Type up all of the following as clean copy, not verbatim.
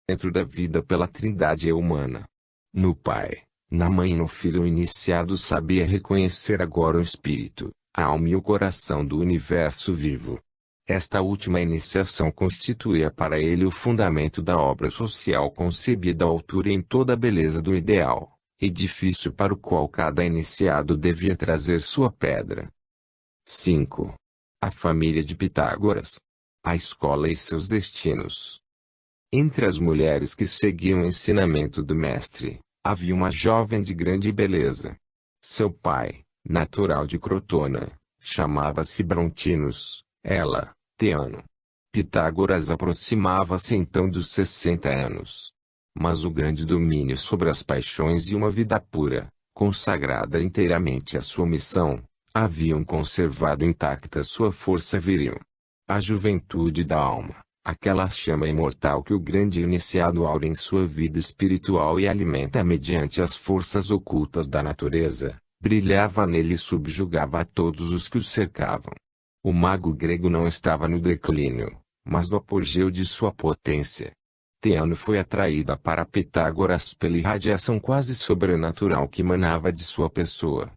Dentro da vida pela Trindade humana. No Pai, na Mãe e no Filho o iniciado sabia reconhecer agora o Espírito, a alma e o coração do universo vivo. Esta última iniciação constituía para ele o fundamento da obra social concebida à altura e em toda a beleza do ideal, edifício para o qual cada iniciado devia trazer sua pedra. 5. A família de Pitágoras. A escola e seus destinos. Entre as mulheres que seguiam o ensinamento do mestre, havia uma jovem de grande beleza. Seu pai, natural de Crotona, chamava-se Brontinos, ela, Teano. Pitágoras aproximava-se então dos 60 anos. Mas o grande domínio sobre as paixões e uma vida pura, consagrada inteiramente à sua missão, haviam conservado intacta sua força viril. A juventude da alma, aquela chama imortal que o grande iniciado aura em sua vida espiritual e alimenta mediante as forças ocultas da natureza, brilhava nele e subjugava a todos os que o cercavam. O mago grego não estava no declínio, mas no apogeu de sua potência. Teano foi atraída para Pitágoras pela irradiação quase sobrenatural que emanava de sua pessoa.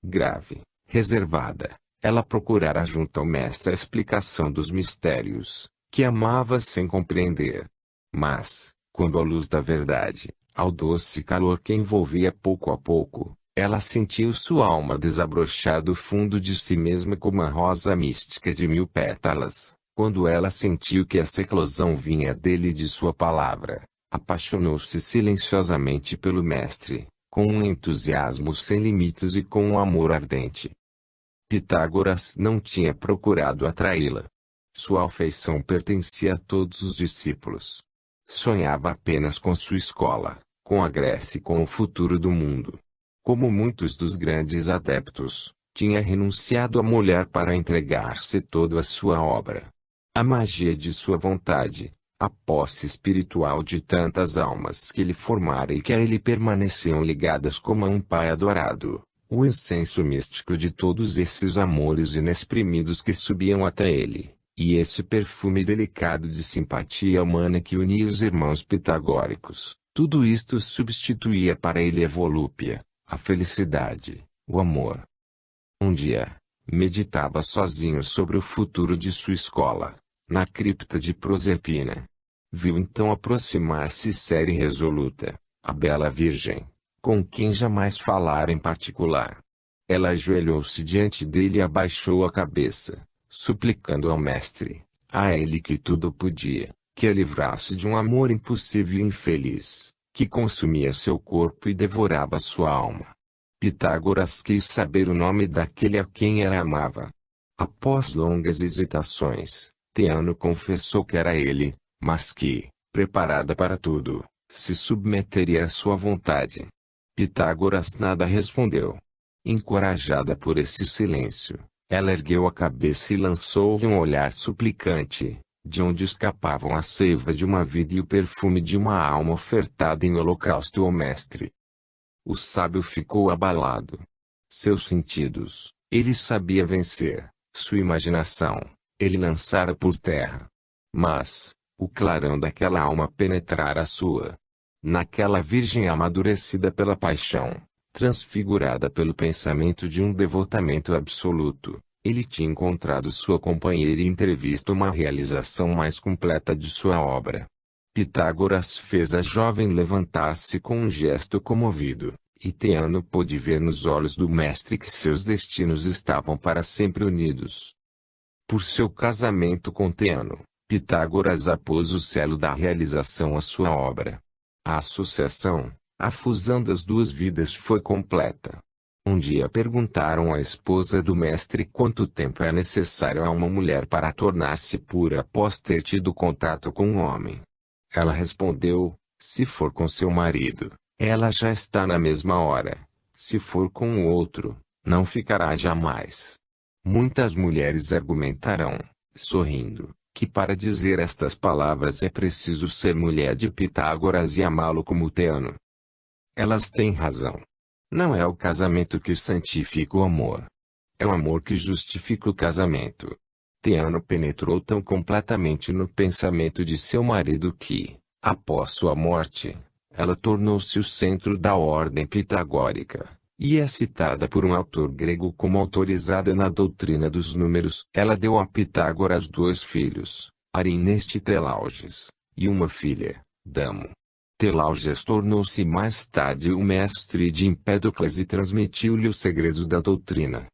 Grave, reservada, ela procurara junto ao mestre a explicação dos mistérios, que amava sem compreender. Mas, quando a luz da verdade, ao doce calor que envolvia pouco a pouco, ela sentiu sua alma desabrochar do fundo de si mesma como uma rosa mística de 1000 pétalas. Quando ela sentiu que essa eclosão vinha dele e de sua palavra, apaixonou-se silenciosamente pelo mestre, com um entusiasmo sem limites e com um amor ardente. Pitágoras não tinha procurado atraí-la. Sua afeição pertencia a todos os discípulos. Sonhava apenas com sua escola, com a Grécia e com o futuro do mundo. Como muitos dos grandes adeptos, tinha renunciado à mulher para entregar-se todo à sua obra. A magia de sua vontade, a posse espiritual de tantas almas que lhe formara e que a ele permaneciam ligadas como a um pai adorado, o incenso místico de todos esses amores inexprimidos que subiam até ele, e esse perfume delicado de simpatia humana que unia os irmãos pitagóricos, tudo isto substituía para ele a volúpia, a felicidade, o amor. Um dia, meditava sozinho sobre o futuro de sua escola, na cripta de Proserpina. Viu então aproximar-se séria e resoluta, a bela Virgem, com quem jamais falara em particular. Ela ajoelhou-se diante dele e abaixou a cabeça, suplicando ao mestre, a ele que tudo podia, que a livrasse de um amor impossível e infeliz, que consumia seu corpo e devorava sua alma. Pitágoras quis saber o nome daquele a quem ela amava. Após longas hesitações, Teano confessou que era ele, mas que, preparada para tudo, se submeteria à sua vontade. Pitágoras nada respondeu. Encorajada por esse silêncio, ela ergueu a cabeça e lançou-lhe um olhar suplicante, de onde escapavam a seiva de uma vida e o perfume de uma alma ofertada em holocausto ao mestre. O sábio ficou abalado. Seus sentidos, ele sabia vencer, sua imaginação, ele lançara por terra. Mas, o clarão daquela alma penetrara a sua. Naquela virgem amadurecida pela paixão, transfigurada pelo pensamento de um devotamento absoluto, ele tinha encontrado sua companheira e entrevisto uma realização mais completa de sua obra. Pitágoras fez a jovem levantar-se com um gesto comovido, e Teano pôde ver nos olhos do mestre que seus destinos estavam para sempre unidos. Por seu casamento com Teano, Pitágoras apôs o selo da realização à sua obra. A associação, a fusão das duas vidas foi completa. Um dia perguntaram à esposa do mestre quanto tempo é necessário a uma mulher para tornar-se pura após ter tido contato com um homem. Ela respondeu, se for com seu marido, ela já está na mesma hora. Se for com o outro, não ficará jamais. Muitas mulheres argumentarão, sorrindo, que para dizer estas palavras é preciso ser mulher de Pitágoras e amá-lo como Teano. Elas têm razão. Não é o casamento que santifica o amor. É o amor que justifica o casamento. Teano penetrou tão completamente no pensamento de seu marido que, Após sua morte, ela tornou-se o centro da ordem pitagórica, e é citada por um autor grego como autorizada na doutrina dos números. Ela deu a Pitágoras 2 filhos, Arineste e Telauges, e uma filha, Damo. Telauges tornou-se mais tarde o mestre de Empédocles e transmitiu-lhe os segredos da doutrina.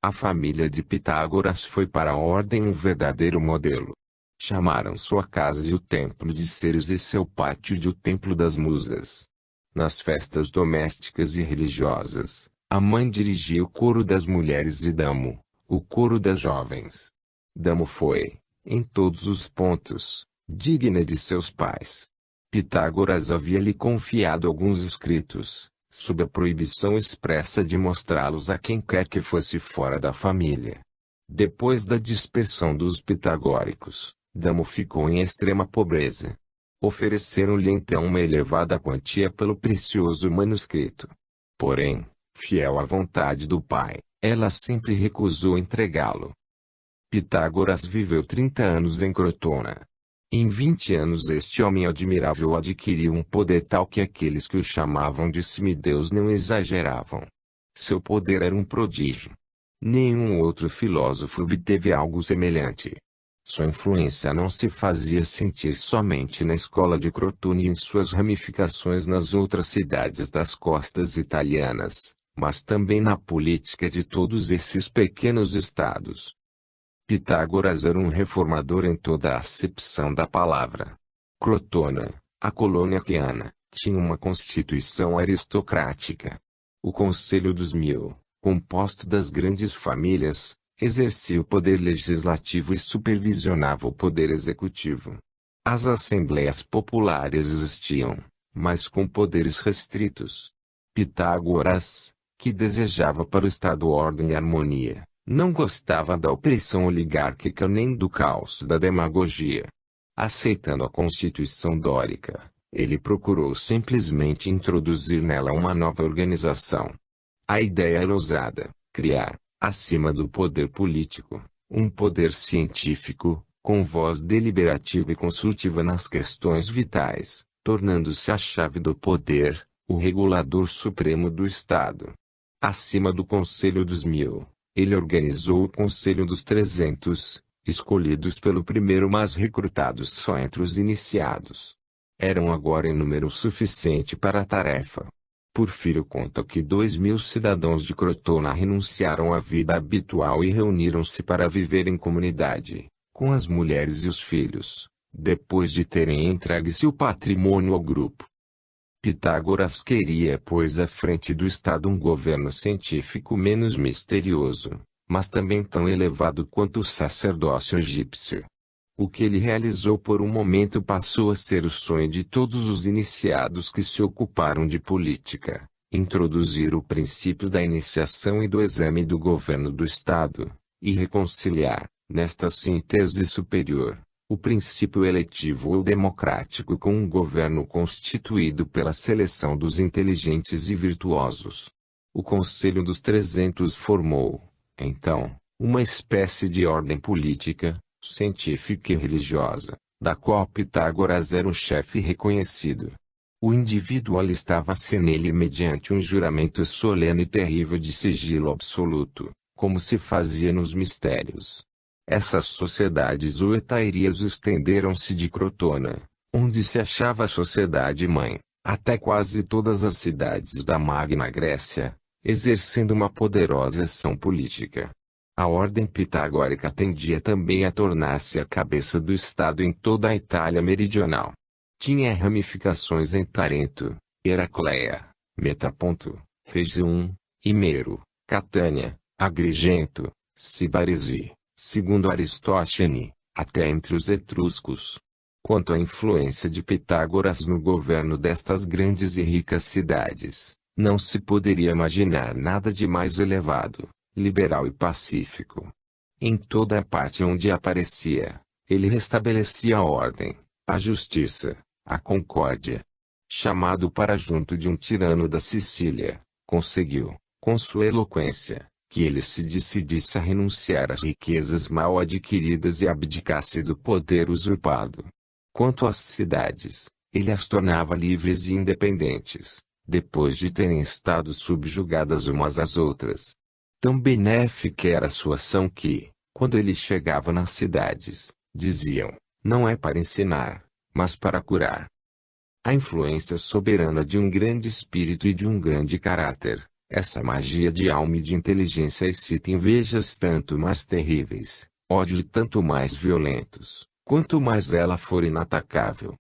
A família de Pitágoras foi para a ordem um verdadeiro modelo. Chamaram sua casa de o Templo de Ceres e seu pátio de o Templo das Musas. Nas festas domésticas e religiosas, a mãe dirigia o coro das mulheres e Damo, o coro das jovens. Damo foi, em todos os pontos, digna de seus pais. Pitágoras havia lhe confiado alguns escritos, sob a proibição expressa de mostrá-los a quem quer que fosse fora da família. Depois da dispersão dos pitagóricos, Damo ficou em extrema pobreza. Ofereceram-lhe então uma elevada quantia pelo precioso manuscrito. Porém, fiel à vontade do pai, ela sempre recusou entregá-lo. Pitágoras viveu 30 anos em Crotona. Em 20 anos este homem admirável adquiriu um poder tal que aqueles que o chamavam de semideus não exageravam. Seu poder era um prodígio. Nenhum outro filósofo obteve algo semelhante. Sua influência não se fazia sentir somente na escola de Crotone e em suas ramificações nas outras cidades das costas italianas, mas também na política de todos esses pequenos estados. Pitágoras era um reformador em toda a acepção da palavra. Crotona, a colônia aquiana, tinha uma constituição aristocrática. O Conselho dos Mil, composto das grandes famílias, exercia o poder legislativo e supervisionava o poder executivo. As assembleias populares existiam, mas com poderes restritos. Pitágoras, que desejava para o Estado ordem e harmonia, não gostava da opressão oligárquica nem do caos da demagogia. Aceitando a Constituição dórica, ele procurou simplesmente introduzir nela uma nova organização. A ideia era ousada: criar, acima do poder político, um poder científico, com voz deliberativa e consultiva nas questões vitais, tornando-se a chave do poder, o regulador supremo do Estado. Acima do Conselho dos Mil, ele organizou o Conselho dos 300, escolhidos pelo primeiro mas recrutados só entre os iniciados. Eram agora em número suficiente para a tarefa. Porfírio conta que 2.000 cidadãos de Crotona renunciaram à vida habitual e reuniram-se para viver em comunidade, com as mulheres e os filhos, depois de terem entregue seu patrimônio ao grupo. Pitágoras queria pôs à frente do Estado um governo científico menos misterioso, mas também tão elevado quanto o sacerdócio egípcio. O que ele realizou por um momento passou a ser o sonho de todos os iniciados que se ocuparam de política: introduzir o princípio da iniciação e do exame do governo do Estado, e reconciliar, nesta síntese superior, o princípio eletivo ou democrático com um governo constituído pela seleção dos inteligentes e virtuosos. O Conselho dos 300 formou, então, uma espécie de ordem política, científica e religiosa, da qual Pitágoras era um chefe reconhecido. O indivíduo alistava-se nele mediante um juramento solene e terrível de sigilo absoluto, como se fazia nos mistérios. Essas sociedades ou etairias estenderam-se de Crotona, onde se achava a sociedade-mãe, até quase todas as cidades da Magna Grécia, exercendo uma poderosa ação política. A ordem pitagórica tendia também a tornar-se a cabeça do Estado em toda a Itália meridional. Tinha ramificações em Tarento, Heracleia, Metaponto, Rhegium, Himero, Catânia, Agrigento, Cibarese, segundo Aristóteles, até entre os etruscos. Quanto à influência de Pitágoras no governo destas grandes e ricas cidades, não se poderia imaginar nada de mais elevado, liberal e pacífico. Em toda a parte onde aparecia, ele restabelecia a ordem, a justiça, a concórdia. Chamado para junto de um tirano da Sicília, conseguiu, com sua eloquência, que ele se decidisse a renunciar às riquezas mal adquiridas e abdicasse do poder usurpado. Quanto às cidades, Ele as tornava livres e independentes, depois de terem estado subjugadas umas às outras. Tão benéfica era a sua ação que, quando ele chegava nas cidades, diziam, não é para ensinar, mas para curar. A influência soberana de um grande espírito e de um grande caráter, essa magia de alma e de inteligência excita invejas tanto mais terríveis, ódio tanto mais violentos, quanto mais ela for inatacável.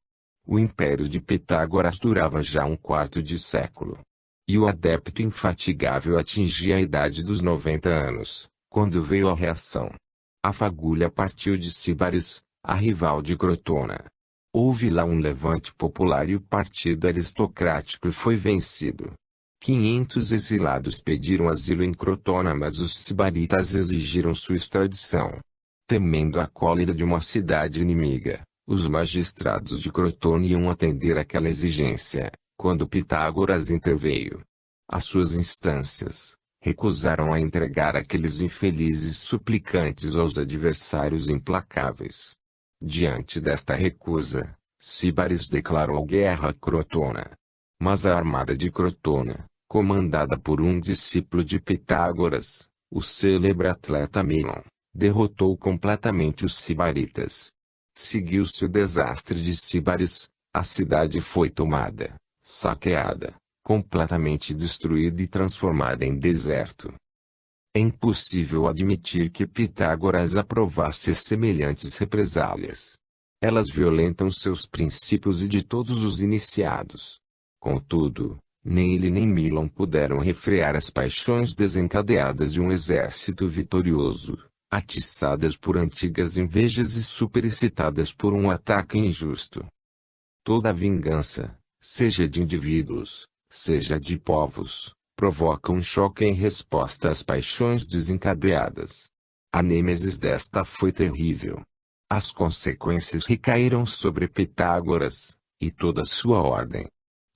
O império de Pitágoras durava já um quarto de século. E o adepto infatigável atingia a idade dos 90 anos, quando veio a reação. A fagulha partiu de Síbaris, a rival de Crotona. Houve lá um levante popular e o partido aristocrático foi vencido. 500 exilados pediram asilo em Crotona, mas os sibaritas exigiram sua extradição. Temendo a cólera de uma cidade inimiga, os magistrados de Crotona iam atender aquela exigência, quando Pitágoras interveio. As suas instâncias recusaram a entregar aqueles infelizes suplicantes aos adversários implacáveis. Diante desta recusa, Síbaris declarou guerra a Crotona. Mas a armada de Crotona, comandada por um discípulo de Pitágoras, o célebre atleta Milon, derrotou completamente os sibaritas. Seguiu-se o desastre de Síbaris, a cidade foi tomada, saqueada, completamente destruída e transformada em deserto. É impossível admitir que Pitágoras aprovasse semelhantes represálias. Elas violentam seus princípios e de todos os iniciados. Contudo, nem ele nem Milon puderam refrear as paixões desencadeadas de um exército vitorioso, atiçadas por antigas invejas e superexcitadas por um ataque injusto. Toda vingança, seja de indivíduos, seja de povos, provoca um choque em resposta às paixões desencadeadas. A nêmesis desta foi terrível. As consequências recaíram sobre Pitágoras, e toda sua ordem.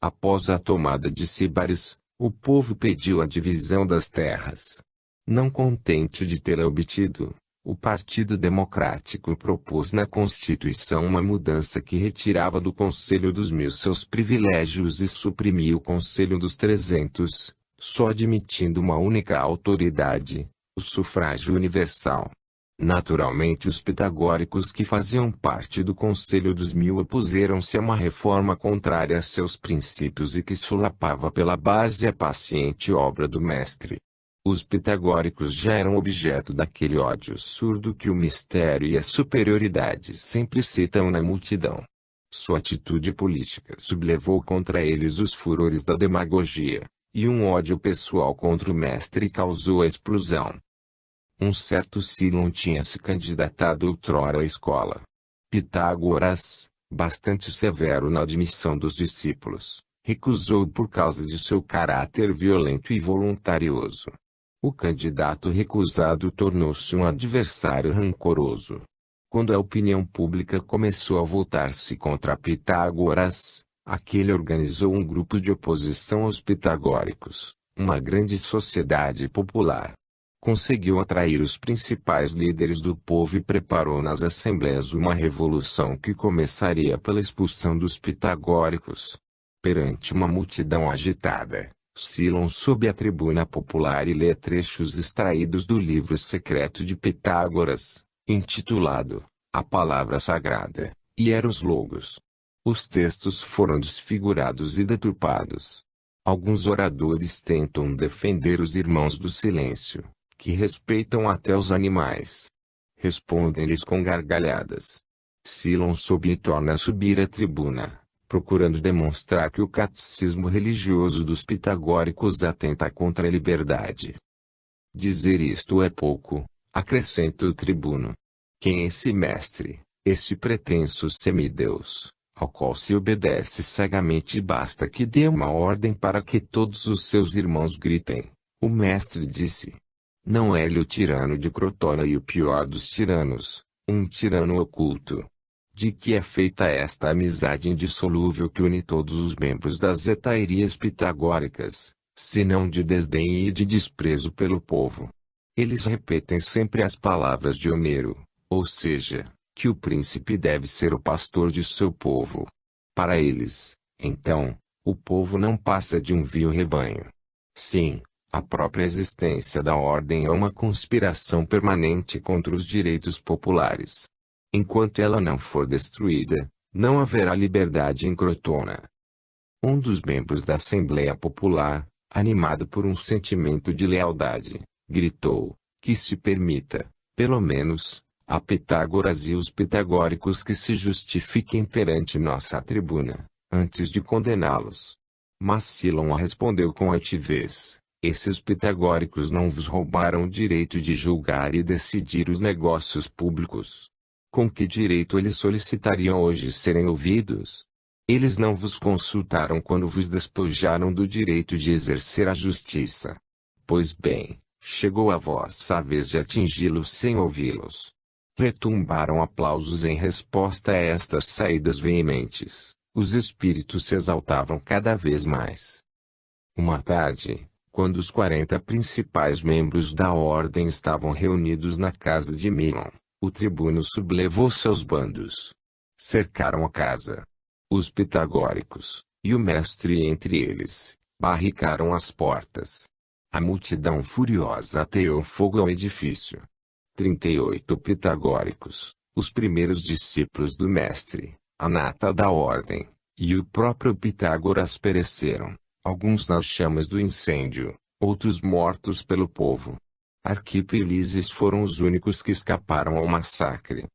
Após a tomada de Síbaris, o povo pediu a divisão das terras. Não contente de tê-la obtido, o Partido Democrático propôs na Constituição uma mudança que retirava do Conselho dos 1000 seus privilégios e suprimia o Conselho dos 300, só admitindo uma única autoridade, o sufrágio universal. Naturalmente os pitagóricos que faziam parte do Conselho dos 1000 opuseram-se a uma reforma contrária a seus princípios e que solapava pela base a paciente obra do mestre. Os pitagóricos já eram objeto daquele ódio surdo que o mistério e a superioridade sempre citam na multidão. Sua atitude política sublevou contra eles os furores da demagogia, e um ódio pessoal contra o mestre causou a explosão. Um certo Cílon tinha se candidatado outrora à escola. Pitágoras, bastante severo na admissão dos discípulos, recusou por causa de seu caráter violento e voluntarioso. O candidato recusado tornou-se um adversário rancoroso. Quando a opinião pública começou a voltar-se contra Pitágoras, aquele organizou um grupo de oposição aos pitagóricos, uma grande sociedade popular. Conseguiu atrair os principais líderes do povo e preparou nas assembleias uma revolução que começaria pela expulsão dos pitagóricos. Perante uma multidão agitada, Cílon sobe a tribuna popular e lê trechos extraídos do livro secreto de Pitágoras, intitulado A Palavra Sagrada, Hieros Logos. Os textos foram desfigurados e deturpados. Alguns oradores tentam defender os irmãos do silêncio, que respeitam até os animais. Respondem-lhes com gargalhadas. Cílon sobe e torna a subir a tribuna, procurando demonstrar que o catecismo religioso dos pitagóricos atenta contra a liberdade. Dizer isto é pouco, acrescenta o tribuno. Quem é esse mestre, esse pretenso semideus, ao qual se obedece cegamente e basta que dê uma ordem para que todos os seus irmãos gritem? O mestre disse. Não é ele o tirano de Crotona e o pior dos tiranos, um tirano oculto. De que é feita esta amizade indissolúvel que une todos os membros das hetairias pitagóricas, senão de desdém e de desprezo pelo povo? Eles repetem sempre as palavras de Homero, ou seja, que o príncipe deve ser o pastor de seu povo. Para eles, então, o povo não passa de um vil rebanho. Sim, a própria existência da ordem é uma conspiração permanente contra os direitos populares. Enquanto ela não for destruída, não haverá liberdade em Crotona. Um dos membros da Assembleia Popular, animado por um sentimento de lealdade, gritou: que se permita, pelo menos, a Pitágoras e os pitagóricos que se justifiquem perante nossa tribuna, antes de condená-los. Mas Silon respondeu com altivez: esses pitagóricos não vos roubaram o direito de julgar e decidir os negócios públicos. Com que direito eles solicitariam hoje serem ouvidos? Eles não vos consultaram quando vos despojaram do direito de exercer a justiça. Pois bem, chegou a vossa vez de atingi-los sem ouvi-los. Retumbaram aplausos em resposta a estas saídas veementes. Os espíritos se exaltavam cada vez mais. Uma tarde, quando os 40 principais membros da ordem estavam reunidos na casa de Milon, o tribuno sublevou seus bandos. Cercaram a casa. Os pitagóricos, e o mestre entre eles, barricaram as portas. A multidão furiosa ateou fogo ao edifício. 38 pitagóricos, os primeiros discípulos do mestre, a nata da ordem, e o próprio Pitágoras pereceram, alguns nas chamas do incêndio, outros mortos pelo povo. Arquipo e Ulisses foram os únicos que escaparam ao massacre.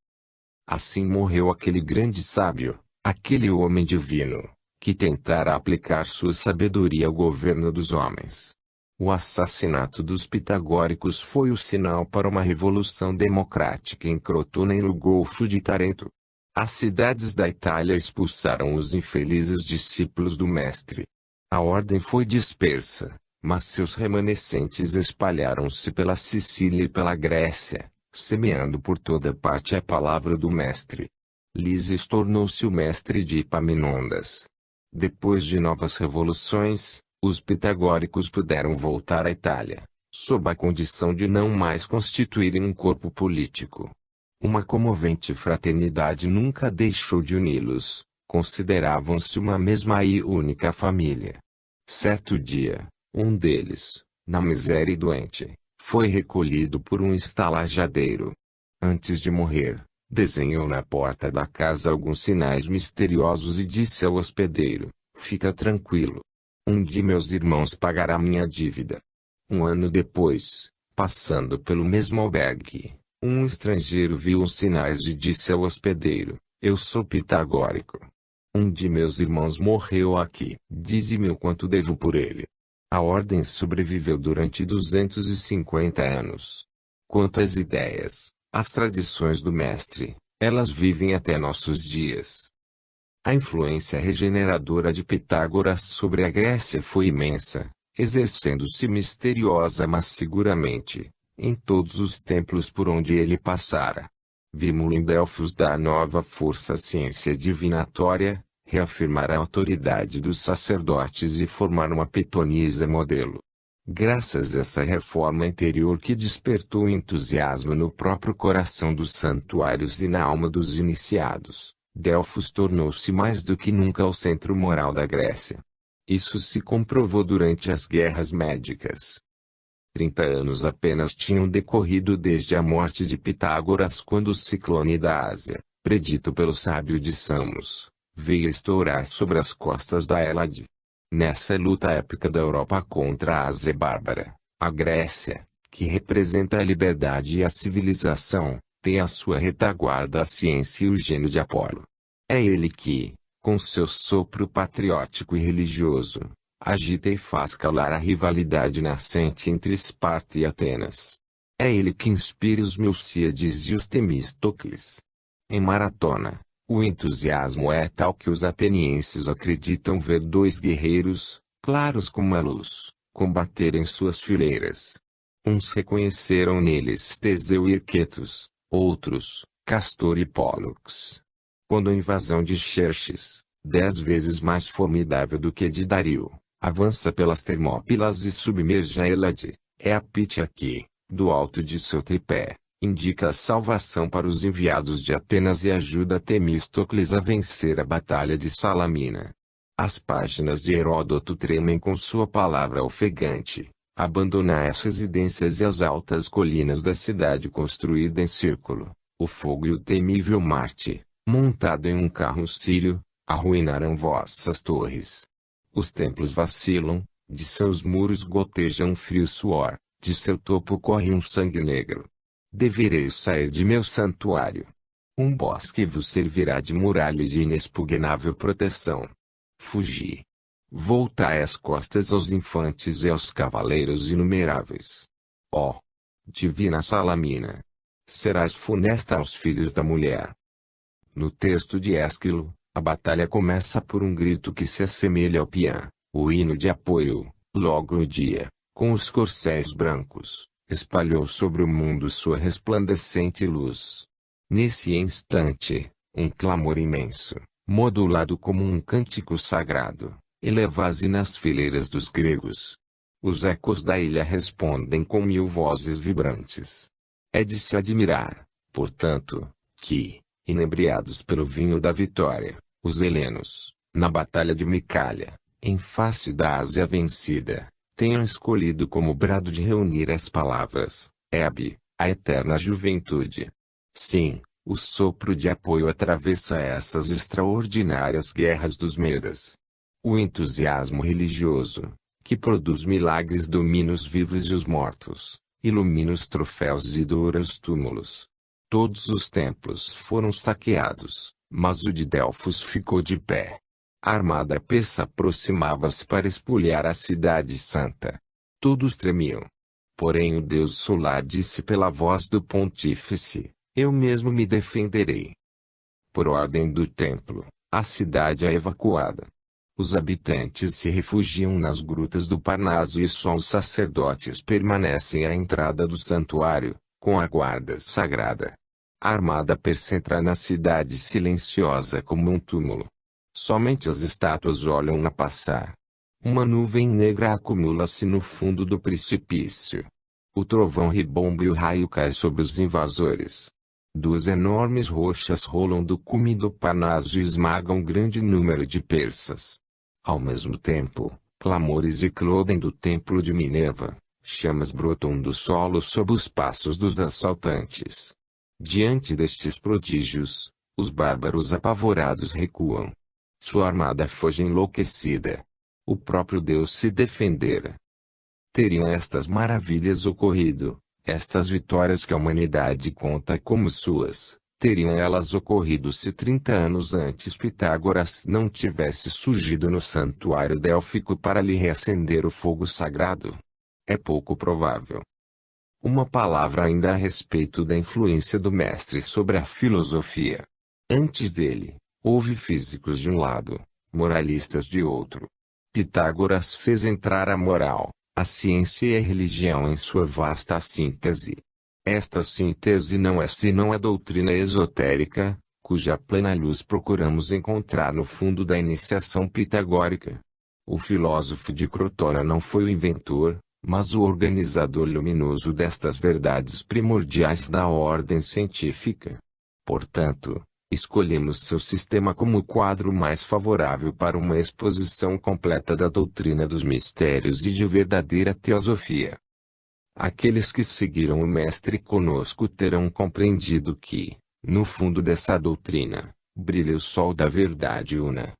Assim morreu aquele grande sábio, aquele homem divino, que tentara aplicar sua sabedoria ao governo dos homens. O assassinato dos pitagóricos foi o sinal para uma revolução democrática em Crotona e no Golfo de Tarento. As cidades da Itália expulsaram os infelizes discípulos do mestre. A ordem foi dispersa, mas seus remanescentes espalharam-se pela Sicília e pela Grécia, semeando por toda parte a palavra do mestre. Lises tornou-se o mestre de Epaminondas. Depois de novas revoluções, os pitagóricos puderam voltar à Itália, sob a condição de não mais constituírem um corpo político. Uma comovente fraternidade nunca deixou de uni-los, consideravam-se uma mesma e única família. Certo dia, um deles, na miséria e doente, foi recolhido por um estalajadeiro. Antes de morrer, desenhou na porta da casa alguns sinais misteriosos e disse ao hospedeiro: fica tranquilo. Um de meus irmãos pagará minha dívida. Um ano depois, passando pelo mesmo albergue, um estrangeiro viu os sinais e disse ao hospedeiro: eu sou pitagórico. Um de meus irmãos morreu aqui. Dize-me o quanto devo por ele. A ordem sobreviveu durante 250 anos. Quanto às ideias, às tradições do mestre, elas vivem até nossos dias. A influência regeneradora de Pitágoras sobre a Grécia foi imensa, exercendo-se misteriosa mas seguramente, em todos os templos por onde ele passara. Vimos-lo em Delfos dar nova força à ciência divinatória, reafirmar a autoridade dos sacerdotes e formar uma pitonisa modelo. Graças a essa reforma interior que despertou entusiasmo no próprio coração dos santuários e na alma dos iniciados, Delfos tornou-se mais do que nunca o centro moral da Grécia. Isso se comprovou durante as guerras médicas. 30 anos apenas tinham decorrido desde a morte de Pitágoras quando o ciclone da Ásia, predito pelo sábio de Samos, veio estourar sobre as costas da Hélade. Nessa luta épica da Europa contra a Ásia bárbara, a Grécia, que representa a liberdade e a civilização, tem à sua retaguarda a ciência e o gênio de Apolo. É ele que, com seu sopro patriótico e religioso, agita e faz calar a rivalidade nascente entre Esparta e Atenas. É ele que inspira os Milcíades e os Temístocles. Em Maratona, o entusiasmo é tal que os atenienses acreditam ver dois guerreiros, claros como a luz, combater em suas fileiras. Uns reconheceram neles Teseu e Arquetos, outros, Castor e Pólux. Quando a invasão de Xerxes, 10 vezes mais formidável do que a de Dario, avança pelas Termópilas e submerge a Hélade, é a Pítia que, do alto de seu tripé, indica a salvação para os enviados de Atenas e ajuda Temístocles a vencer a Batalha de Salamina. As páginas de Heródoto tremem com sua palavra ofegante. Abandonar as residências e as altas colinas da cidade construída em círculo, o fogo e o temível Marte, montado em um carro sírio, arruinarão vossas torres. Os templos vacilam, de seus muros goteja um frio suor, de seu topo corre um sangue negro. Devereis sair de meu santuário. Um bosque vos servirá de muralha de inexpugnável proteção. Fugi. Voltai as costas aos infantes e aos cavaleiros inumeráveis. Ó divina Salamina! Serás funesta aos filhos da mulher. No texto de Ésquilo, a batalha começa por um grito que se assemelha ao piã, o hino de apoio. Logo o dia, com os corcéis brancos, espalhou sobre o mundo sua resplandecente luz. Nesse instante, um clamor imenso, modulado como um cântico sagrado, eleva-se nas fileiras dos gregos. Os ecos da ilha respondem com 1000 vozes vibrantes. É de se admirar, portanto, que, inebriados pelo vinho da vitória, os helenos, na batalha de Micalha, em face da Ásia vencida, tenham escolhido como brado de reunir as palavras, Hebe, a eterna juventude. Sim, o sopro de apoio atravessa essas extraordinárias guerras dos Medas. O entusiasmo religioso, que produz milagres, domina os vivos e os mortos, ilumina os troféus e doura os túmulos. Todos os templos foram saqueados, mas o de Delfos ficou de pé. A armada persa aproximava-se para espoliar a cidade santa. Todos tremiam. Porém o Deus solar disse pela voz do pontífice: eu mesmo me defenderei. Por ordem do templo, a cidade é evacuada. Os habitantes se refugiam nas grutas do Parnaso e só os sacerdotes permanecem à entrada do santuário, com a guarda sagrada. A armada persa entra na cidade silenciosa como um túmulo. Somente as estátuas olham-na passar. Uma nuvem negra acumula-se no fundo do precipício. O trovão ribomba e o raio cai sobre os invasores. 2 enormes rochas rolam do cume do Parnaso e esmagam um grande número de persas. Ao mesmo tempo, clamores eclodem do templo de Minerva, chamas brotam do solo sob os passos dos assaltantes. Diante destes prodígios, os bárbaros apavorados recuam. Sua armada foge enlouquecida. O próprio Deus se defendera. Teriam estas maravilhas ocorrido, estas vitórias que a humanidade conta como suas, teriam elas ocorrido se 30 anos antes Pitágoras não tivesse surgido no santuário délfico para lhe reacender o fogo sagrado? É pouco provável. Uma palavra ainda a respeito da influência do mestre sobre a filosofia. Antes dele, houve físicos de um lado, moralistas de outro. Pitágoras fez entrar a moral, a ciência e a religião em sua vasta síntese. Esta síntese não é senão a doutrina esotérica, cuja plena luz procuramos encontrar no fundo da iniciação pitagórica. O filósofo de Crotona não foi o inventor, mas o organizador luminoso destas verdades primordiais da ordem científica. Portanto, escolhemos seu sistema como o quadro mais favorável para uma exposição completa da doutrina dos mistérios e de verdadeira teosofia. Aqueles que seguiram o Mestre conosco terão compreendido que, no fundo dessa doutrina, brilha o sol da verdade una.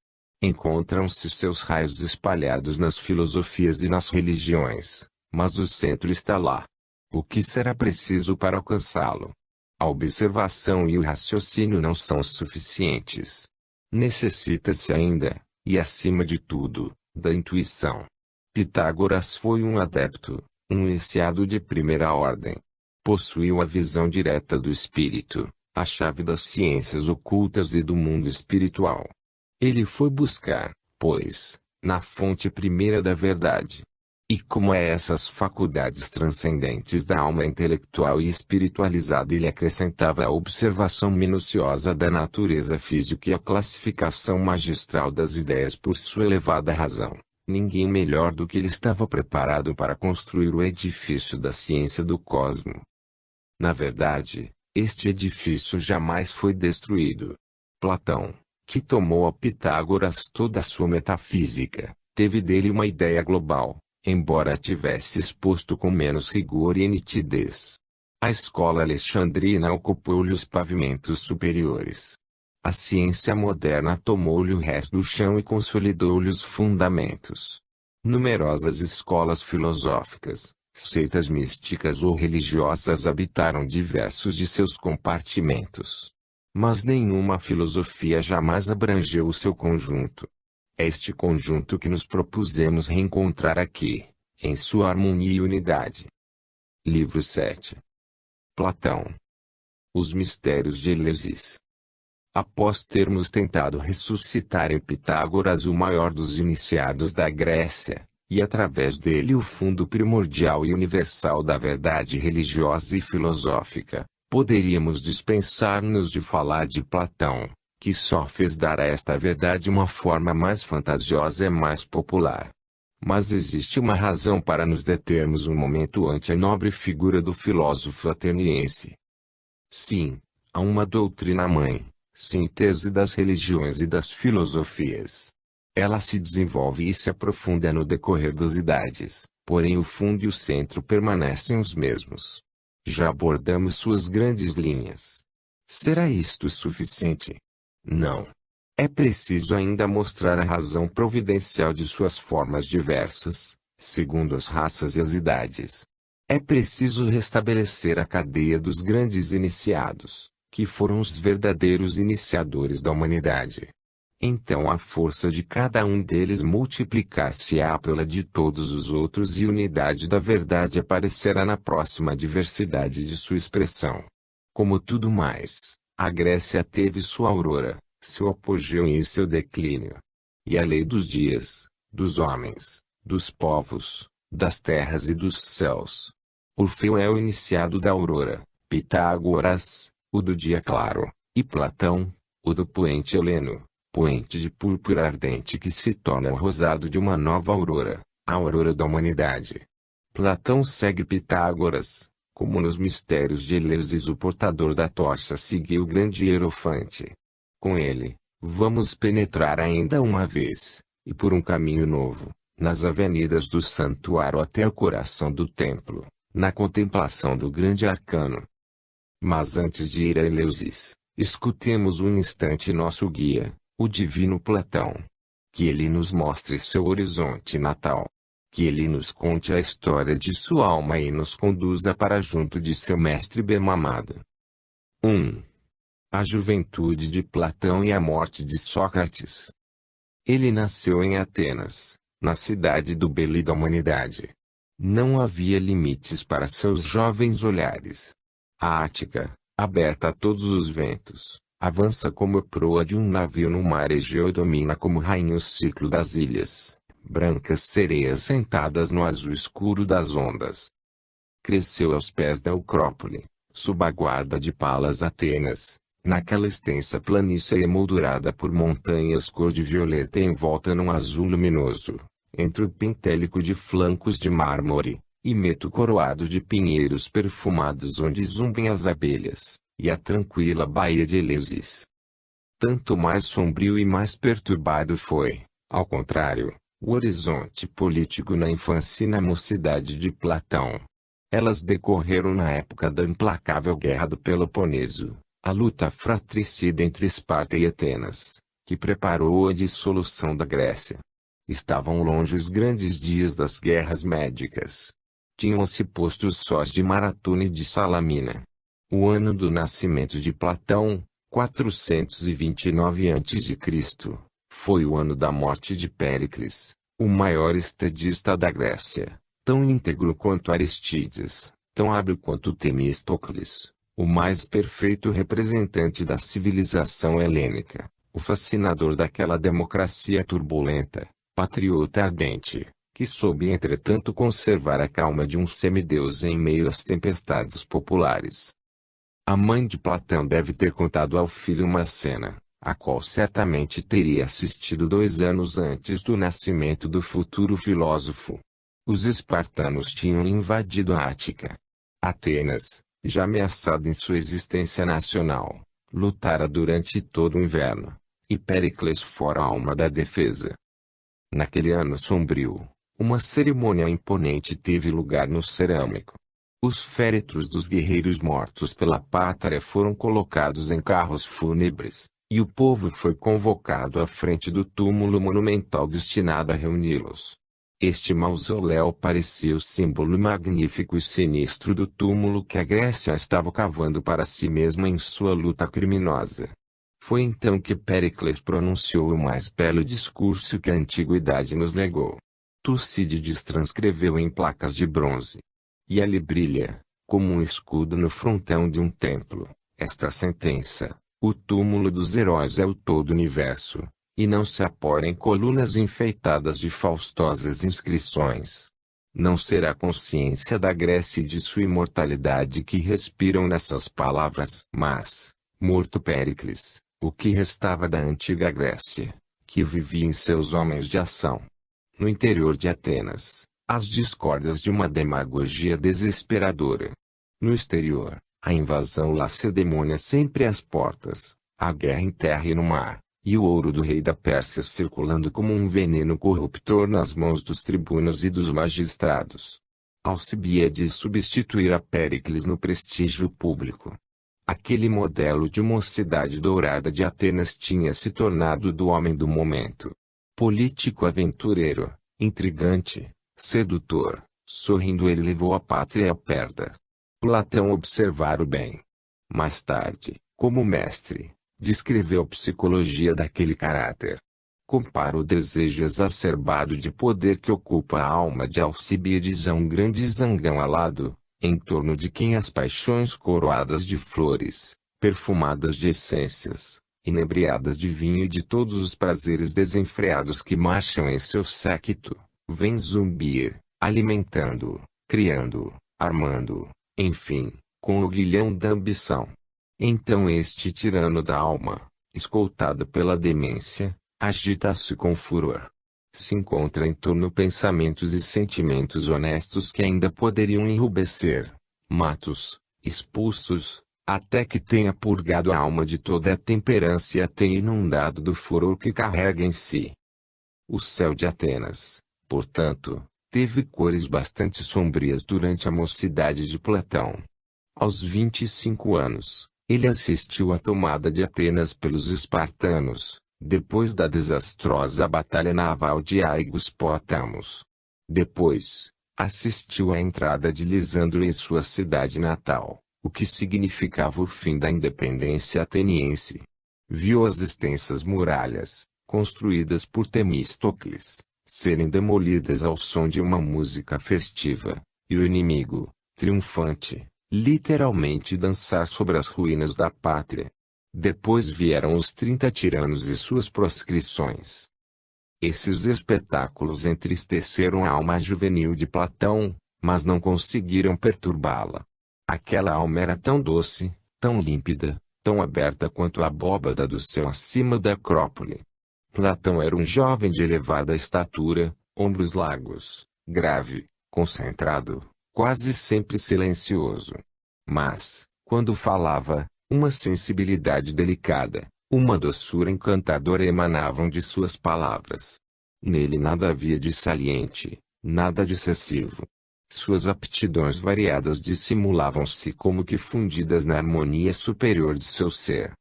Encontram-se seus raios espalhados nas filosofias e nas religiões, mas o centro está lá. O que será preciso para alcançá-lo? A observação e o raciocínio não são suficientes. Necessita-se ainda, e acima de tudo, da intuição. Pitágoras foi um adepto, um iniciado de primeira ordem. Possuiu a visão direta do espírito, a chave das ciências ocultas e do mundo espiritual. Ele foi buscar, pois, na fonte primeira da verdade. E como a essas faculdades transcendentes da alma intelectual e espiritualizada ele acrescentava a observação minuciosa da natureza física e a classificação magistral das ideias por sua elevada razão, ninguém melhor do que ele estava preparado para construir o edifício da ciência do cosmo. Na verdade, este edifício jamais foi destruído. Platão, que tomou a Pitágoras toda a sua metafísica, teve dele uma ideia global, embora a tivesse exposto com menos rigor e nitidez. A escola alexandrina ocupou-lhe os pavimentos superiores. A ciência moderna tomou-lhe o resto do chão e consolidou-lhe os fundamentos. Numerosas escolas filosóficas, seitas místicas ou religiosas habitaram diversos de seus compartimentos. Mas nenhuma filosofia jamais abrangeu o seu conjunto. É este conjunto que nos propusemos reencontrar aqui, em sua harmonia e unidade. Livro 7. Platão. Os Mistérios de Eleusis. Após termos tentado ressuscitar em Pitágoras o maior dos iniciados da Grécia, e através dele o fundo primordial e universal da verdade religiosa e filosófica, poderíamos dispensar-nos de falar de Platão, que só fez dar a esta verdade uma forma mais fantasiosa e mais popular. Mas existe uma razão para nos determos um momento ante a nobre figura do filósofo ateniense. Sim, há uma doutrina-mãe, síntese das religiões e das filosofias. Ela se desenvolve e se aprofunda no decorrer das idades, porém o fundo e o centro permanecem os mesmos. Já abordamos suas grandes linhas. Será isto suficiente? Não. É preciso ainda mostrar a razão providencial de suas formas diversas, segundo as raças e as idades. É preciso restabelecer a cadeia dos grandes iniciados, que foram os verdadeiros iniciadores da humanidade. Então a força de cada um deles multiplicar-se-á pela de todos os outros e unidade da verdade aparecerá na próxima diversidade de sua expressão. Como tudo mais, a Grécia teve sua aurora, seu apogeu e seu declínio. E a lei dos dias, dos homens, dos povos, das terras e dos céus. Orfeu é o iniciado da aurora, Pitágoras, o do dia claro, e Platão, o do poente Heleno, poente de púrpura ardente que se torna o rosado de uma nova aurora, a aurora da humanidade. Platão segue Pitágoras, como nos mistérios de Eleusis o portador da tocha seguiu o grande Hierofante. Com ele, vamos penetrar ainda uma vez, e por um caminho novo, nas avenidas do santuário até o coração do templo, na contemplação do grande arcano. Mas antes de ir a Eleusis, escutemos um instante nosso guia, o divino Platão. Que ele nos mostre seu horizonte natal. Que ele nos conte a história de sua alma e nos conduza para junto de seu mestre bem-amado. 1. A juventude de Platão e a morte de Sócrates. Ele nasceu em Atenas, na cidade do belo e da humanidade. Não havia limites para seus jovens olhares. A Ática, aberta a todos os ventos, avança como a proa de um navio no mar Egeu e domina como rainha o ciclo das ilhas, brancas sereias sentadas no azul escuro das ondas. Cresceu aos pés da Acrópole, sob a guarda de Palas Atenas, naquela extensa planície emoldurada por montanhas cor de violeta envolta num azul luminoso, entre o pentélico de flancos de mármore, e meto coroado de pinheiros perfumados onde zumbem as abelhas, e a tranquila baía de Eleusis. Tanto mais sombrio e mais perturbado foi, ao contrário, o horizonte político na infância e na mocidade de Platão. Elas decorreram na época da implacável guerra do Peloponeso, a luta fratricida entre Esparta e Atenas, que preparou a dissolução da Grécia. Estavam longe os grandes dias das guerras médicas. Tinham-se posto os sós de Maratona e de Salamina. O ano do nascimento de Platão, 429 a.C., foi o ano da morte de Péricles, o maior estadista da Grécia, tão íntegro quanto Aristides, tão hábil quanto Temístocles, o mais perfeito representante da civilização helênica, o fascinador daquela democracia turbulenta, patriota ardente, que soube entretanto conservar a calma de um semideus em meio às tempestades populares. A mãe de Platão deve ter contado ao filho uma cena, a qual certamente teria assistido 2 anos antes do nascimento do futuro filósofo. Os espartanos tinham invadido a Ática. Atenas, já ameaçada em sua existência nacional, lutara durante todo o inverno, e Péricles fora a alma da defesa. Naquele ano sombrio, uma cerimônia imponente teve lugar no cerâmico. Os féretros dos guerreiros mortos pela pátria foram colocados em carros fúnebres, e o povo foi convocado à frente do túmulo monumental destinado a reuni-los. Este mausoléu parecia o símbolo magnífico e sinistro do túmulo que a Grécia estava cavando para si mesma em sua luta criminosa. Foi então que Péricles pronunciou o mais belo discurso que a antiguidade nos legou. Tucídides transcreveu em placas de bronze. E ali brilha, como um escudo no frontão de um templo, esta sentença: o túmulo dos heróis é o todo universo, e não se apora em colunas enfeitadas de faustosas inscrições. Não será a consciência da Grécia e de sua imortalidade que respiram nessas palavras, mas, morto Péricles, o que restava da antiga Grécia, que vivia em seus homens de ação. No interior de Atenas, as discórdias de uma demagogia desesperadora. No exterior, a invasão lacedemônia sempre às portas, a guerra em terra e no mar, e o ouro do rei da Pérsia circulando como um veneno corruptor nas mãos dos tribunos e dos magistrados. Alcibíades substituir a Péricles no prestígio público. Aquele modelo de mocidade dourada de Atenas tinha se tornado do homem do momento. Político aventureiro, intrigante, sedutor, sorrindo ele levou a pátria à perda. Platão observara o bem. Mais tarde, como mestre, descreveu a psicologia daquele caráter. Compara o desejo exacerbado de poder que ocupa a alma de Alcibíades a um grande zangão alado, em torno de quem as paixões coroadas de flores, perfumadas de essências, inebriadas de vinho e de todos os prazeres desenfreados que marcham em seu séquito, vêm zumbir, alimentando-o, criando-o, armando-o, enfim, com o guilhão da ambição. Então este tirano da alma, escoltado pela demência, agita-se com furor. Se encontra em torno pensamentos e sentimentos honestos que ainda poderiam enrubescer, matos, expulsos, até que tenha purgado a alma de toda a temperança e a tenha inundado do furor que carrega em si. O céu de Atenas, portanto, teve cores bastante sombrias durante a mocidade de Platão. Aos 25 anos, ele assistiu à tomada de Atenas pelos espartanos, depois da desastrosa batalha naval de Aigos Potamos. Depois, assistiu à entrada de Lisandro em sua cidade natal, o que significava o fim da independência ateniense. Viu as extensas muralhas, construídas por Temístocles, serem demolidas ao som de uma música festiva, e o inimigo, triunfante, literalmente dançar sobre as ruínas da pátria. Depois vieram os 30 tiranos e suas proscrições. Esses espetáculos entristeceram a alma juvenil de Platão, mas não conseguiram perturbá-la. Aquela alma era tão doce, tão límpida, tão aberta quanto a abóbada do céu acima da Acrópole. Platão era um jovem de elevada estatura, ombros largos, grave, concentrado, quase sempre silencioso. Mas, quando falava, uma sensibilidade delicada, uma doçura encantadora emanavam de suas palavras. Nele nada havia de saliente, nada de excessivo. Suas aptidões variadas dissimulavam-se como que fundidas na harmonia superior de seu ser.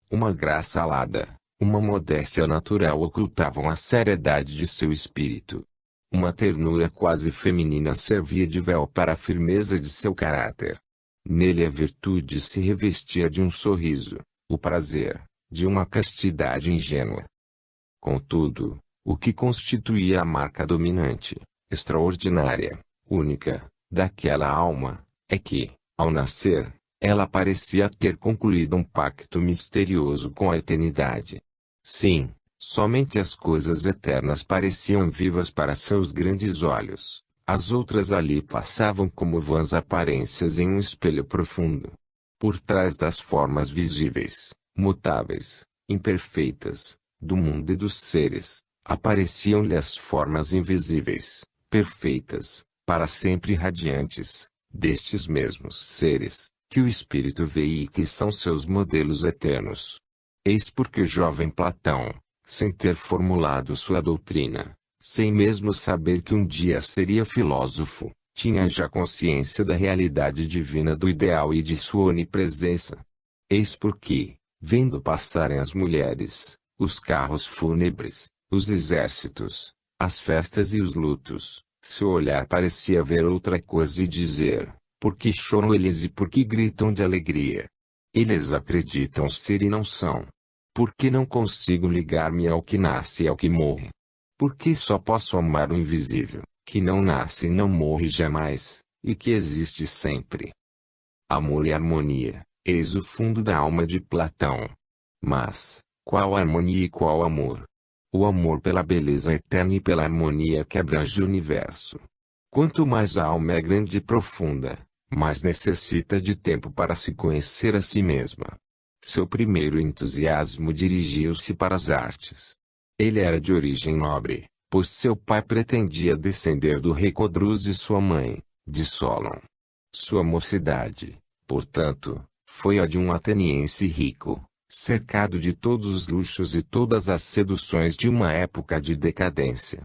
Uma graça alada, uma modéstia natural ocultavam a seriedade de seu espírito. Uma ternura quase feminina servia de véu para a firmeza de seu caráter. Nele a virtude se revestia de um sorriso, o prazer, de uma castidade ingênua. Contudo, o que constituía a marca dominante, extraordinária, única, daquela alma, é que, ao nascer, ela parecia ter concluído um pacto misterioso com a eternidade. Sim, somente as coisas eternas pareciam vivas para seus grandes olhos. As outras ali passavam como vãs aparências em um espelho profundo. Por trás das formas visíveis, mutáveis, imperfeitas, do mundo e dos seres, apareciam-lhe as formas invisíveis, perfeitas, para sempre radiantes, destes mesmos seres, que o espírito vê e que são seus modelos eternos. Eis porque o jovem Platão, sem ter formulado sua doutrina, sem mesmo saber que um dia seria filósofo, tinha já consciência da realidade divina do ideal e de sua onipresença. Eis porque, vendo passarem as mulheres, os carros fúnebres, os exércitos, as festas e os lutos, seu olhar parecia ver outra coisa e dizer: por que choram eles e por que gritam de alegria? Eles acreditam ser e não são. Por que não consigo ligar-me ao que nasce e ao que morre? Por que só posso amar o invisível, que não nasce e não morre jamais, e que existe sempre? Amor e harmonia, eis o fundo da alma de Platão. Mas, qual harmonia e qual amor? O amor pela beleza eterna e pela harmonia que abrange o universo. Quanto mais a alma é grande e profunda, mais necessita de tempo para se conhecer a si mesma. Seu primeiro entusiasmo dirigiu-se para as artes. Ele era de origem nobre, pois seu pai pretendia descender do rei Codrus e sua mãe, de Solon. Sua mocidade, portanto, foi a de um ateniense rico, cercado de todos os luxos e todas as seduções de uma época de decadência.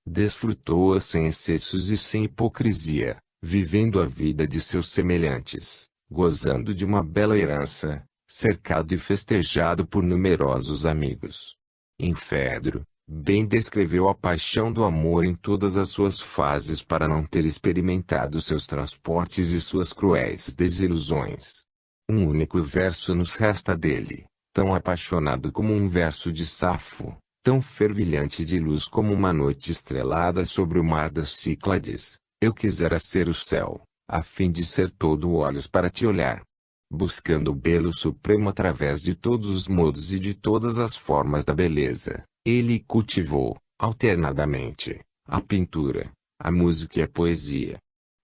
Desfrutou-a sem excessos e sem hipocrisia, vivendo a vida de seus semelhantes, gozando de uma bela herança, cercado e festejado por numerosos amigos. Em Fedro, bem descreveu a paixão do amor em todas as suas fases para não ter experimentado seus transportes e suas cruéis desilusões. Um único verso nos resta dele, tão apaixonado como um verso de Safo, tão fervilhante de luz como uma noite estrelada sobre o mar das Cíclades. Eu quisera ser o céu, a fim de ser todo olhos para te olhar. Buscando o belo supremo através de todos os modos e de todas as formas da beleza, ele cultivou, alternadamente, a pintura, a música e a poesia.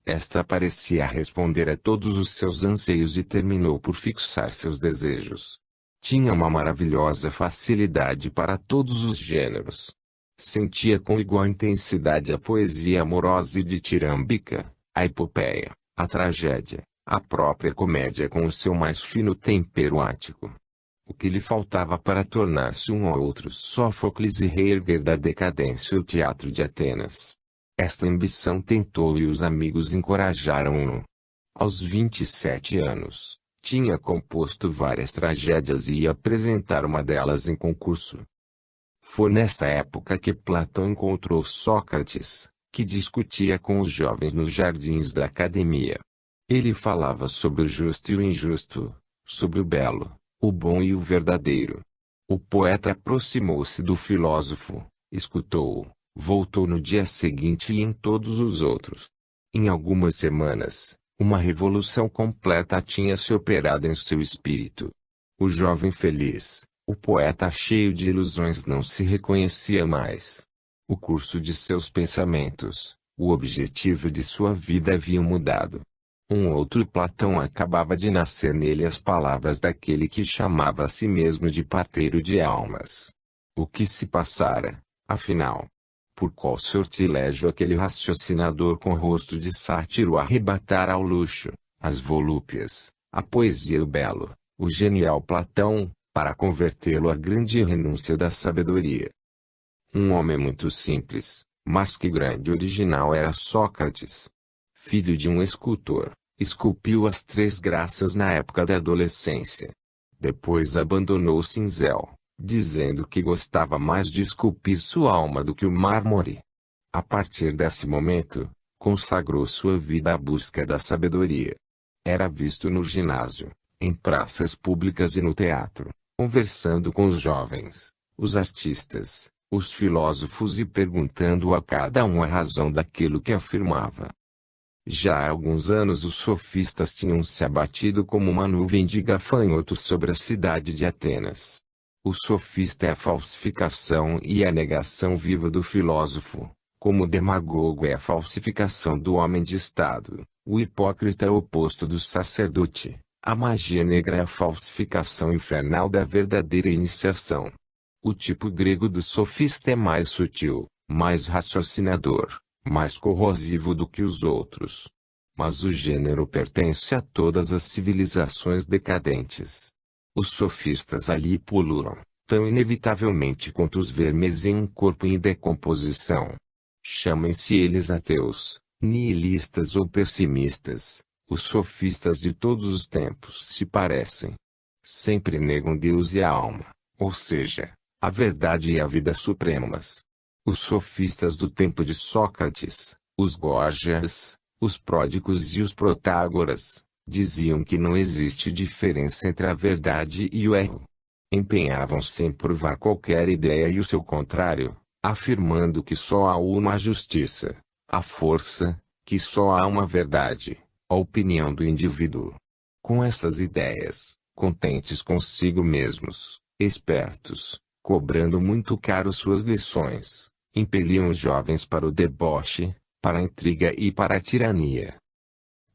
Esta parecia responder a todos os seus anseios e terminou por fixar seus desejos. Tinha uma maravilhosa facilidade para todos os gêneros. Sentia com igual intensidade a poesia amorosa e ditírâmbica, a epopeia, a tragédia, a própria comédia com o seu mais fino tempero ático. O que lhe faltava para tornar-se um ou outro Sófocles e reerguer da decadência o teatro de Atenas. Esta ambição tentou e os amigos encorajaram-no. Aos 27 anos, tinha composto várias tragédias e ia apresentar uma delas em concurso. Foi nessa época que Platão encontrou Sócrates, que discutia com os jovens nos jardins da academia. Ele falava sobre o justo e o injusto, sobre o belo, o bom e o verdadeiro. O poeta aproximou-se do filósofo, escutou-o, voltou no dia seguinte e em todos os outros. Em algumas semanas, uma revolução completa tinha se operado em seu espírito. O jovem feliz, o poeta cheio de ilusões não se reconhecia mais. O curso de seus pensamentos, o objetivo de sua vida haviam mudado. Um outro Platão acabava de nascer nele as palavras daquele que chamava a si mesmo de parteiro de almas. O que se passara, afinal? Por qual sortilégio aquele raciocinador com rosto de sátiro arrebatara ao luxo, às volúpias, à poesia e o belo, o genial Platão, para convertê-lo à grande renúncia da sabedoria? Um homem muito simples, mas que grande original era Sócrates. Filho de um escultor, esculpiu as três graças na época da adolescência. Depois abandonou o cinzel, dizendo que gostava mais de esculpir sua alma do que o mármore. A partir desse momento, consagrou sua vida à busca da sabedoria. Era visto no ginásio, em praças públicas e no teatro, conversando com os jovens, os artistas, os filósofos e perguntando a cada um a razão daquilo que afirmava. Já há alguns anos os sofistas tinham se abatido como uma nuvem de gafanhotos sobre a cidade de Atenas. O sofista é a falsificação e a negação viva do filósofo, como o demagogo é a falsificação do homem de Estado, o hipócrita é o oposto do sacerdote, a magia negra é a falsificação infernal da verdadeira iniciação. O tipo grego do sofista é mais sutil, mais raciocinador, mais corrosivo do que os outros. Mas o gênero pertence a todas as civilizações decadentes. Os sofistas ali pululam, tão inevitavelmente quanto os vermes em um corpo em decomposição. Chamem-se eles ateus, nihilistas ou pessimistas, os sofistas de todos os tempos se parecem. Sempre negam Deus e a alma, ou seja, a verdade e a vida supremas. Os sofistas do tempo de Sócrates, os Górgias, os Pródicos e os Protágoras, diziam que não existe diferença entre a verdade e o erro. Empenhavam-se em provar qualquer ideia e o seu contrário, afirmando que só há uma justiça, a força, que só há uma verdade, a opinião do indivíduo. Com essas ideias, contentes consigo mesmos, espertos, cobrando muito caro suas lições, impeliam os jovens para o deboche, para a intriga e para a tirania.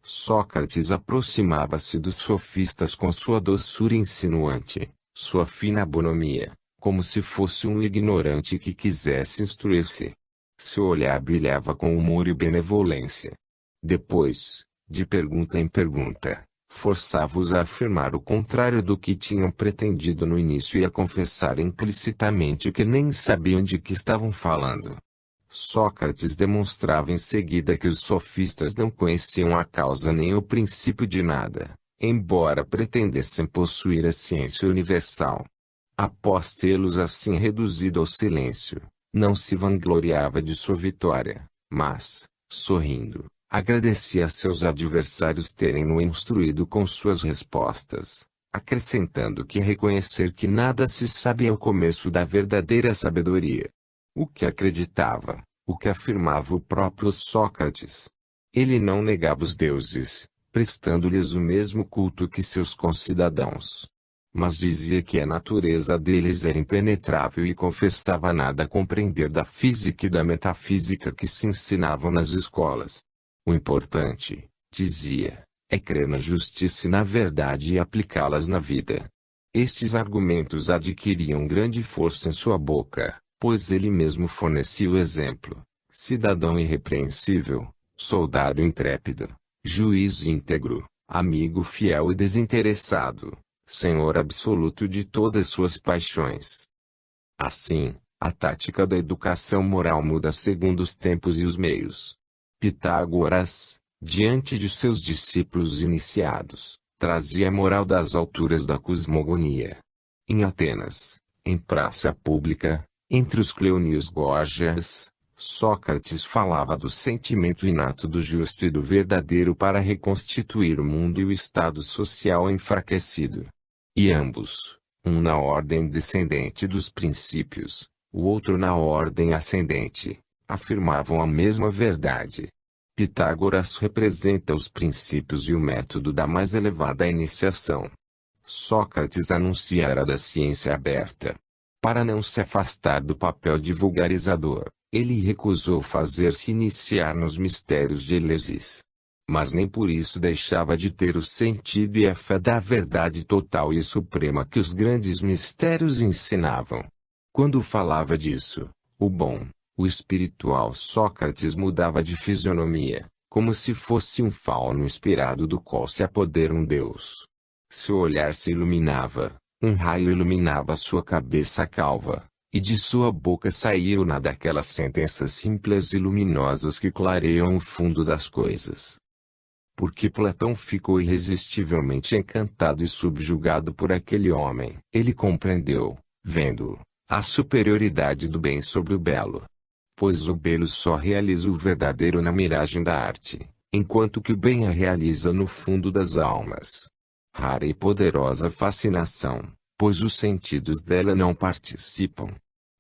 Sócrates aproximava-se dos sofistas com sua doçura insinuante, sua fina bonomia, como se fosse um ignorante que quisesse instruir-se. Seu olhar brilhava com humor e benevolência. Depois, de pergunta em pergunta, forçava-os a afirmar o contrário do que tinham pretendido no início e a confessar implicitamente que nem sabiam de que estavam falando. Sócrates demonstrava em seguida que os sofistas não conheciam a causa nem o princípio de nada, embora pretendessem possuir a ciência universal. Após tê-los assim reduzido ao silêncio, não se vangloriava de sua vitória, mas, sorrindo, agradecia a seus adversários terem-no instruído com suas respostas, acrescentando que reconhecer que nada se sabe é o começo da verdadeira sabedoria. O que acreditava, o que afirmava o próprio Sócrates. Ele não negava os deuses, prestando-lhes o mesmo culto que seus concidadãos. Mas dizia que a natureza deles era impenetrável e confessava nada compreender da física e da metafísica que se ensinavam nas escolas. O importante, dizia, é crer na justiça e na verdade e aplicá-las na vida. Estes argumentos adquiriam grande força em sua boca, pois ele mesmo fornecia o exemplo, cidadão irrepreensível, soldado intrépido, juiz íntegro, amigo fiel e desinteressado, senhor absoluto de todas suas paixões. Assim, a tática da educação moral muda segundo os tempos e os meios. Pitágoras, diante de seus discípulos iniciados, trazia a moral das alturas da cosmogonia. Em Atenas, em praça pública, entre os cleonios Górgias, Sócrates falava do sentimento inato do justo e do verdadeiro para reconstituir o mundo e o estado social enfraquecido. E ambos, um na ordem descendente dos princípios, o outro na ordem ascendente, afirmavam a mesma verdade. Pitágoras representa os princípios e o método da mais elevada iniciação. Sócrates anuncia a era da ciência aberta. Para não se afastar do papel de vulgarizador, ele recusou fazer-se iniciar nos mistérios de Eleusis. Mas nem por isso deixava de ter o sentido e a fé da verdade total e suprema que os grandes mistérios ensinavam. Quando falava disso, o bom, o espiritual Sócrates mudava de fisionomia, como se fosse um fauno inspirado do qual se apodera um deus. Seu olhar se iluminava, um raio iluminava sua cabeça calva, e de sua boca saíam daquelas sentenças simples e luminosas que clareiam o fundo das coisas. Porque Platão ficou irresistivelmente encantado e subjugado por aquele homem. Ele compreendeu, vendo-o, a superioridade do bem sobre o belo. Pois o belo só realiza o verdadeiro na miragem da arte, enquanto que o bem a realiza no fundo das almas. Rara e poderosa fascinação, pois os sentidos dela não participam.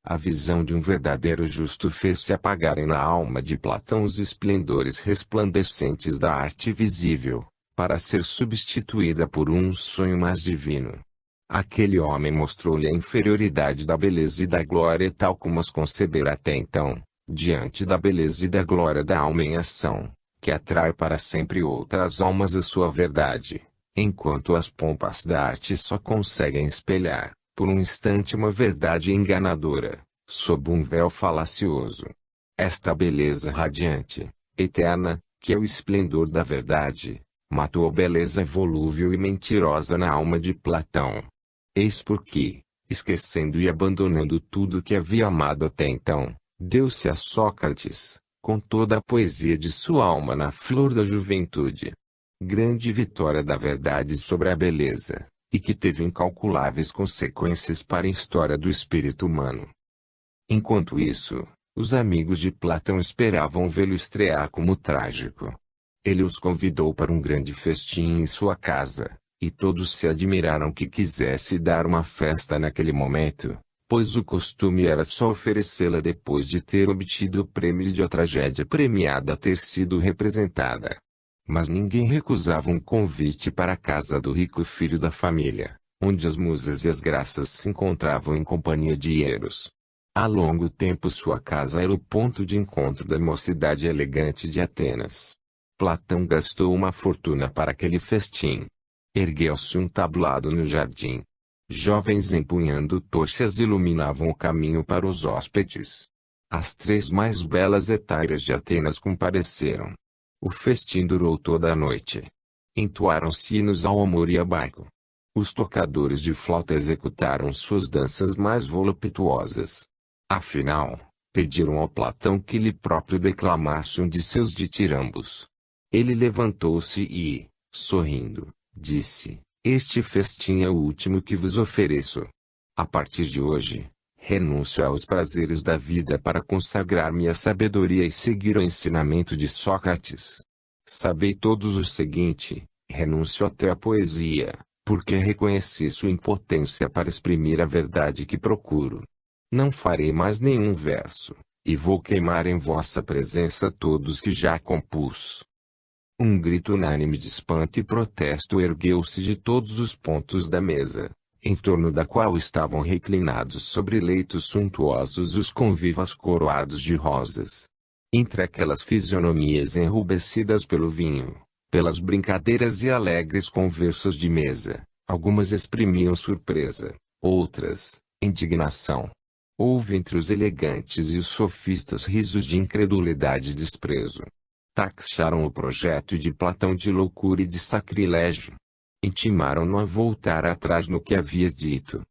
A visão de um verdadeiro justo fez-se apagarem na alma de Platão os esplendores resplandecentes da arte visível, para ser substituída por um sonho mais divino. Aquele homem mostrou-lhe a inferioridade da beleza e da glória tal como as concebera até então, diante da beleza e da glória da alma em ação, que atrai para sempre outras almas à sua verdade, enquanto as pompas da arte só conseguem espelhar, por um instante uma verdade enganadora, sob um véu falacioso. Esta beleza radiante, eterna, que é o esplendor da verdade, matou a beleza volúvel e mentirosa na alma de Platão. Eis porque, esquecendo e abandonando tudo que havia amado até então, deu-se a Sócrates, com toda a poesia de sua alma na flor da juventude. Grande vitória da verdade sobre a beleza, e que teve incalculáveis consequências para a história do espírito humano. Enquanto isso, os amigos de Platão esperavam vê-lo estrear como trágico. Ele os convidou para um grande festim em sua casa, e todos se admiraram que quisesse dar uma festa naquele momento, pois o costume era só oferecê-la depois de ter obtido o prêmio de a tragédia premiada ter sido representada. Mas ninguém recusava um convite para a casa do rico filho da família, onde as musas e as graças se encontravam em companhia de Eros. Há longo tempo sua casa era o ponto de encontro da mocidade elegante de Atenas. Platão gastou uma fortuna para aquele festim. Ergueu-se um tablado no jardim. Jovens empunhando tochas iluminavam o caminho para os hóspedes. As 3 mais belas hetairas de Atenas compareceram. O festim durou toda a noite. Entoaram sinos ao amor e a baico. Os tocadores de flauta executaram suas danças mais voluptuosas. Afinal, pediram ao Platão que lhe próprio declamasse um de seus ditirambos. Ele levantou-se e, sorrindo, disse: "Este festim é o último que vos ofereço. A partir de hoje, renuncio aos prazeres da vida para consagrar-me à sabedoria e seguir o ensinamento de Sócrates. Sabei todos o seguinte: renuncio até à poesia, porque reconheci sua impotência para exprimir a verdade que procuro. Não farei mais nenhum verso, e vou queimar em vossa presença todos que já compus." Um grito unânime de espanto e protesto ergueu-se de todos os pontos da mesa, em torno da qual estavam reclinados sobre leitos suntuosos os convivas coroados de rosas. Entre aquelas fisionomias enrubescidas pelo vinho, pelas brincadeiras e alegres conversas de mesa, algumas exprimiam surpresa, outras, indignação. Houve entre os elegantes e os sofistas risos de incredulidade e desprezo. Taxaram o projeto de Platão de loucura e de sacrilégio. Intimaram-no a voltar atrás no que havia dito.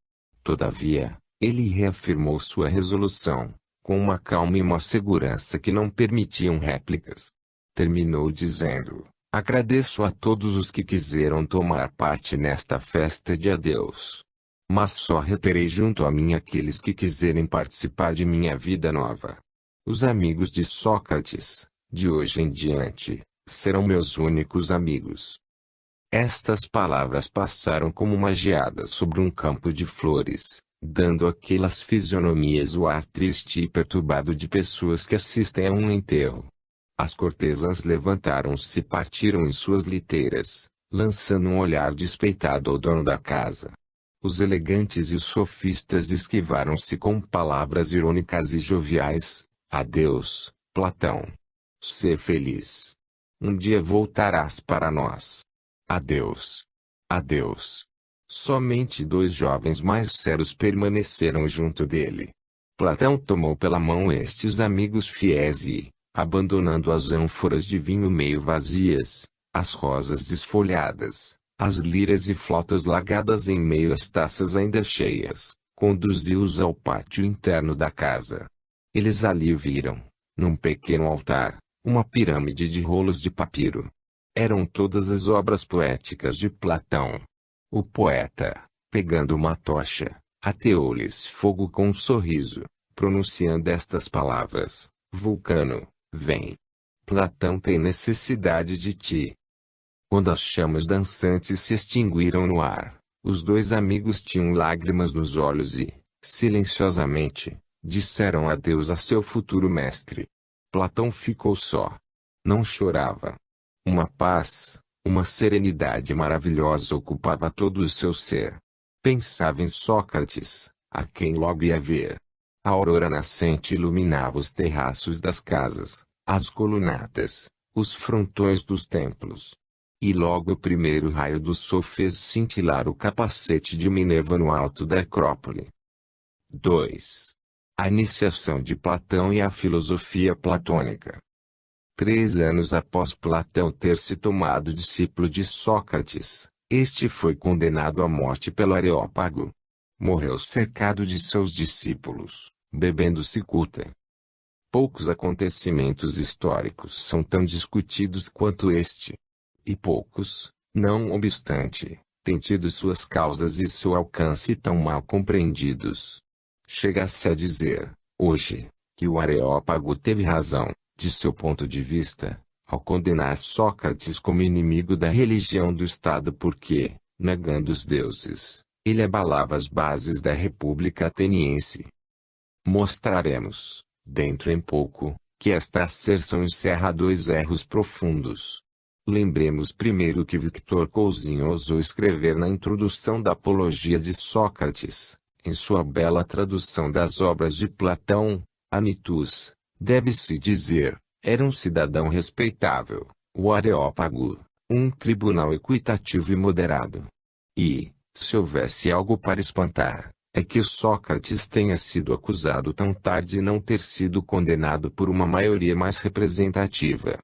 Todavia, ele reafirmou sua resolução, com uma calma e uma segurança que não permitiam réplicas. Terminou dizendo: "Agradeço a todos os que quiseram tomar parte nesta festa de adeus. Mas só reterei junto a mim aqueles que quiserem participar de minha vida nova. Os amigos de Sócrates, de hoje em diante, serão meus únicos amigos." Estas palavras passaram como uma geada sobre um campo de flores, dando àquelas fisionomias o ar triste e perturbado de pessoas que assistem a um enterro. As cortesãs levantaram-se e partiram em suas liteiras, lançando um olhar despeitado ao dono da casa. Os elegantes e os sofistas esquivaram-se com palavras irônicas e joviais: "Adeus, Platão. Sê feliz. Um dia voltarás para nós. Adeus. Adeus." Somente 2 jovens mais sérios permaneceram junto dele. Platão tomou pela mão estes amigos fiéis e, abandonando as ânforas de vinho meio vazias, as rosas desfolhadas, as liras e flautas largadas em meio às taças ainda cheias, conduziu-os ao pátio interno da casa. Eles ali viram, num pequeno altar, uma pirâmide de rolos de papiro. Eram todas as obras poéticas de Platão. O poeta, pegando uma tocha, ateou-lhes fogo com um sorriso, pronunciando estas palavras: "Vulcano, vem. Platão tem necessidade de ti." Quando as chamas dançantes se extinguiram no ar, os 2 amigos tinham lágrimas nos olhos e, silenciosamente, disseram adeus a seu futuro mestre. Platão ficou só. Não chorava. Uma paz, uma serenidade maravilhosa ocupava todo o seu ser. Pensava em Sócrates, a quem logo ia ver. A aurora nascente iluminava os terraços das casas, as colunatas, os frontões dos templos. E logo o primeiro raio do sol fez cintilar o capacete de Minerva no alto da Acrópole. 2. A iniciação de Platão e a filosofia platônica. 3 anos após Platão ter se tomado discípulo de Sócrates, este foi condenado à morte pelo Areópago. Morreu cercado de seus discípulos, bebendo cicuta. Poucos acontecimentos históricos são tão discutidos quanto este. E poucos, não obstante, têm tido suas causas e seu alcance tão mal compreendidos. Chega-se a dizer, hoje, que o Areópago teve razão, de seu ponto de vista, ao condenar Sócrates como inimigo da religião do Estado porque, negando os deuses, ele abalava as bases da República Ateniense. Mostraremos, dentro em pouco, que esta asserção encerra dois erros profundos. Lembremos primeiro que Victor Cousinho ousou escrever na introdução da Apologia de Sócrates, em sua bela tradução das obras de Platão, Anitus, deve-se dizer, era um cidadão respeitável, o Areópago, um tribunal equitativo e moderado. E, se houvesse algo para espantar, é que Sócrates tenha sido acusado tão tarde e não ter sido condenado por uma maioria mais representativa.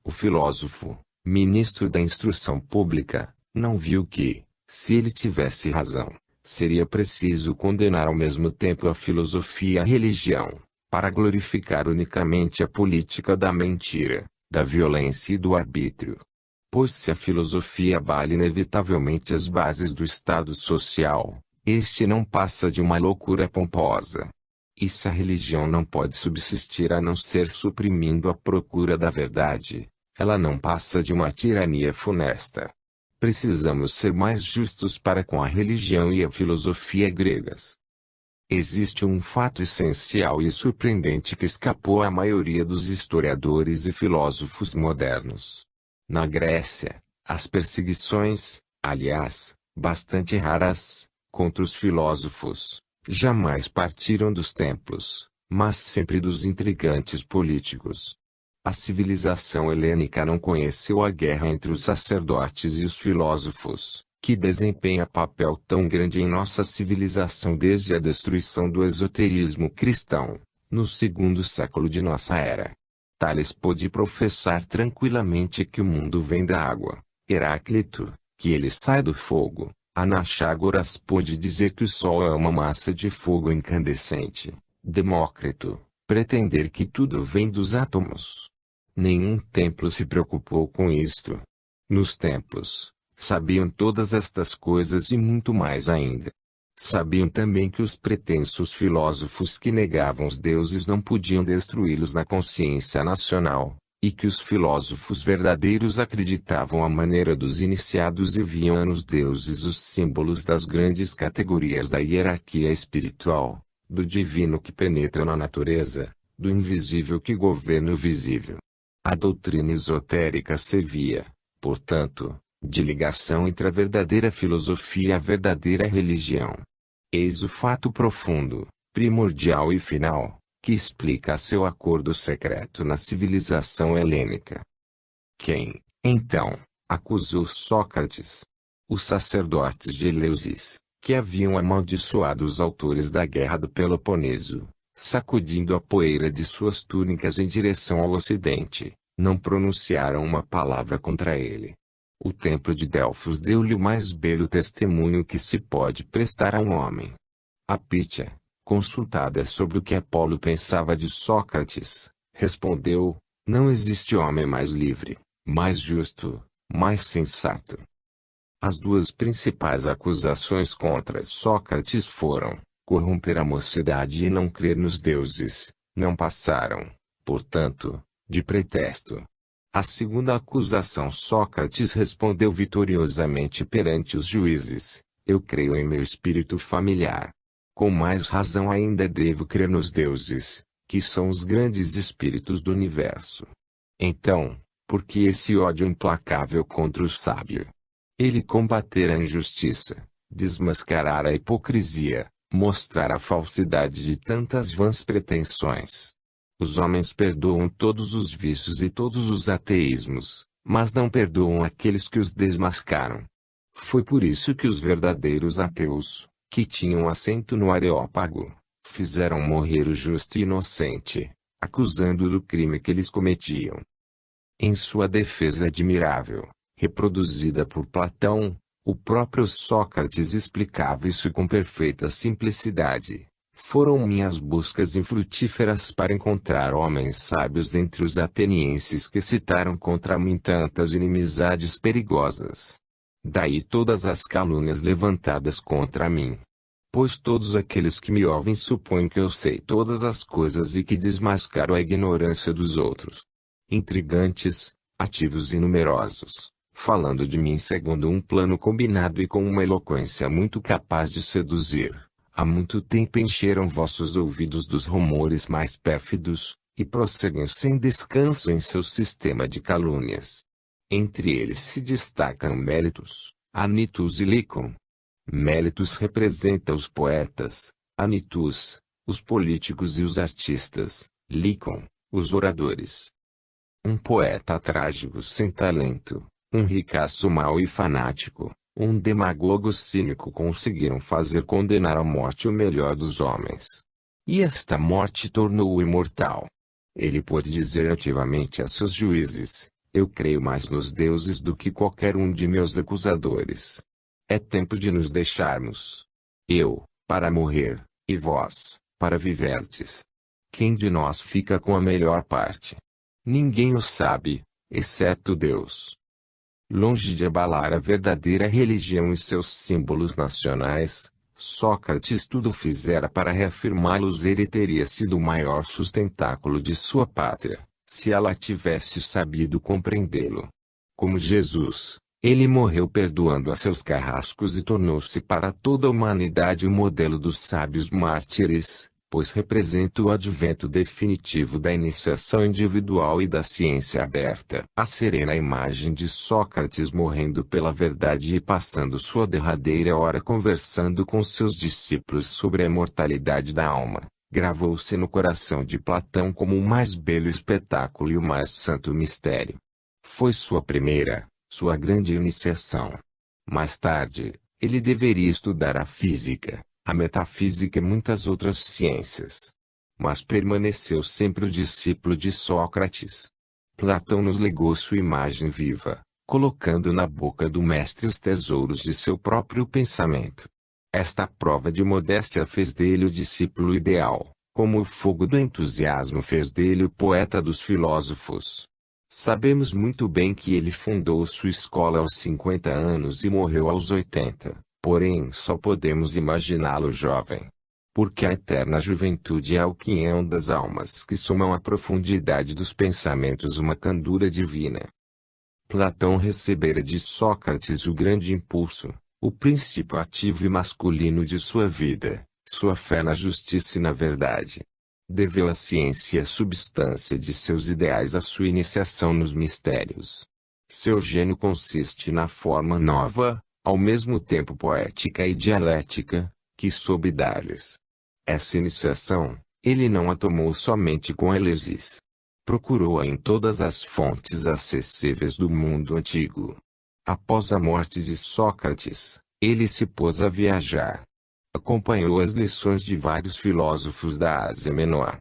O filósofo, ministro da instrução pública, não viu que, se ele tivesse razão, seria preciso condenar ao mesmo tempo a filosofia e a religião, para glorificar unicamente a política da mentira, da violência e do arbítrio. Pois se a filosofia abala inevitavelmente as bases do Estado social, este não passa de uma loucura pomposa. E se a religião não pode subsistir a não ser suprimindo a procura da verdade, ela não passa de uma tirania funesta. Precisamos ser mais justos para com a religião e a filosofia gregas. Existe um fato essencial e surpreendente que escapou à maioria dos historiadores e filósofos modernos. Na Grécia, as perseguições, aliás, bastante raras, contra os filósofos, jamais partiram dos templos, mas sempre dos intrigantes políticos. A civilização helênica não conheceu a guerra entre os sacerdotes e os filósofos, que desempenha papel tão grande em nossa civilização desde a destruição do esoterismo cristão, no segundo século de nossa era. Tales pôde professar tranquilamente que o mundo vem da água, Heráclito, que ele sai do fogo. Anaxágoras pôde dizer que o Sol é uma massa de fogo incandescente. Demócrito, pretender que tudo vem dos átomos. Nenhum templo se preocupou com isto. Nos templos, sabiam todas estas coisas e muito mais ainda. Sabiam também que os pretensos filósofos que negavam os deuses não podiam destruí-los na consciência nacional, e que os filósofos verdadeiros acreditavam à maneira dos iniciados e viam nos deuses os símbolos das grandes categorias da hierarquia espiritual, do divino que penetra na natureza, do invisível que governa o visível. A doutrina esotérica servia, portanto, de ligação entre a verdadeira filosofia e a verdadeira religião. Eis o fato profundo, primordial e final, que explica seu acordo secreto na civilização helênica. Quem, então, acusou Sócrates? Os sacerdotes de Eleusis, que haviam amaldiçoado os autores da Guerra do Peloponeso, sacudindo a poeira de suas túnicas em direção ao ocidente, não pronunciaram uma palavra contra ele. O templo de Delfos deu-lhe o mais belo testemunho que se pode prestar a um homem. A Pítia, consultada sobre o que Apolo pensava de Sócrates, respondeu: não existe homem mais livre, mais justo, mais sensato. As duas principais acusações contra Sócrates foram: corromper a mocidade e não crer nos deuses, não passaram, portanto, de pretexto. A segunda acusação Sócrates respondeu vitoriosamente perante os juízes: eu creio em meu espírito familiar. Com mais razão ainda devo crer nos deuses, que são os grandes espíritos do universo. Então, por que esse ódio implacável contra o sábio? Ele combater a injustiça, desmascarar a hipocrisia, mostrar a falsidade de tantas vãs pretensões. Os homens perdoam todos os vícios e todos os ateísmos, mas não perdoam aqueles que os desmascaram. Foi por isso que os verdadeiros ateus, que tinham assento no Areópago, fizeram morrer o justo e inocente, acusando-o do crime que eles cometiam. Em sua defesa admirável, reproduzida por Platão, o próprio Sócrates explicava isso com perfeita simplicidade. Foram minhas buscas infrutíferas para encontrar homens sábios entre os atenienses que citaram contra mim tantas inimizades perigosas. Daí todas as calúnias levantadas contra mim. Pois todos aqueles que me ouvem supõem que eu sei todas as coisas e que desmascaro a ignorância dos outros. Intrigantes, ativos e numerosos, falando de mim segundo um plano combinado e com uma eloquência muito capaz de seduzir, há muito tempo encheram vossos ouvidos dos rumores mais pérfidos, e prosseguem sem descanso em seu sistema de calúnias. Entre eles se destacam Mélitus, Anitus e Licon. Mélitus representa os poetas, Anitus, os políticos e os artistas, Licon, os oradores. Um poeta trágico sem talento, um ricaço mau e fanático, um demagogo cínico conseguiram fazer condenar à morte o melhor dos homens. E esta morte tornou-o imortal. Ele pôde dizer ativamente a seus juízes: eu creio mais nos deuses do que qualquer um de meus acusadores. É tempo de nos deixarmos. Eu, para morrer, e vós, para viverdes. Quem de nós fica com a melhor parte? Ninguém o sabe, exceto Deus. Longe de abalar a verdadeira religião e seus símbolos nacionais, Sócrates tudo fizera para reafirmá-los. Ele teria sido o maior sustentáculo de sua pátria, se ela tivesse sabido compreendê-lo. Como Jesus, ele morreu perdoando a seus carrascos e tornou-se para toda a humanidade o modelo dos sábios mártires, pois representa o advento definitivo da iniciação individual e da ciência aberta. A serena imagem de Sócrates morrendo pela verdade e passando sua derradeira hora conversando com seus discípulos sobre a imortalidade da alma, gravou-se no coração de Platão como o mais belo espetáculo e o mais santo mistério. Foi sua grande iniciação. Mais tarde, ele deveria estudar a física, a metafísica e muitas outras ciências. Mas permaneceu sempre o discípulo de Sócrates. Platão nos legou sua imagem viva, colocando na boca do mestre os tesouros de seu próprio pensamento. Esta prova de modéstia fez dele o discípulo ideal, como o fogo do entusiasmo fez dele o poeta dos filósofos. Sabemos muito bem que ele fundou sua escola aos 50 anos e morreu aos 80, porém só podemos imaginá-lo jovem. Porque a eterna juventude é o quinhão das almas que somam à profundidade dos pensamentos uma candura divina. Platão recebera de Sócrates o grande impulso, o princípio ativo e masculino de sua vida, sua fé na justiça e na verdade. Deveu a ciência e a substância de seus ideais à sua iniciação nos mistérios. Seu gênio consiste na forma nova, ao mesmo tempo poética e dialética, que soube dar-lhes. Essa iniciação, ele não a tomou somente com Eleusis. Procurou-a em todas as fontes acessíveis do mundo antigo. Após a morte de Sócrates, ele se pôs a viajar. Acompanhou as lições de vários filósofos da Ásia Menor.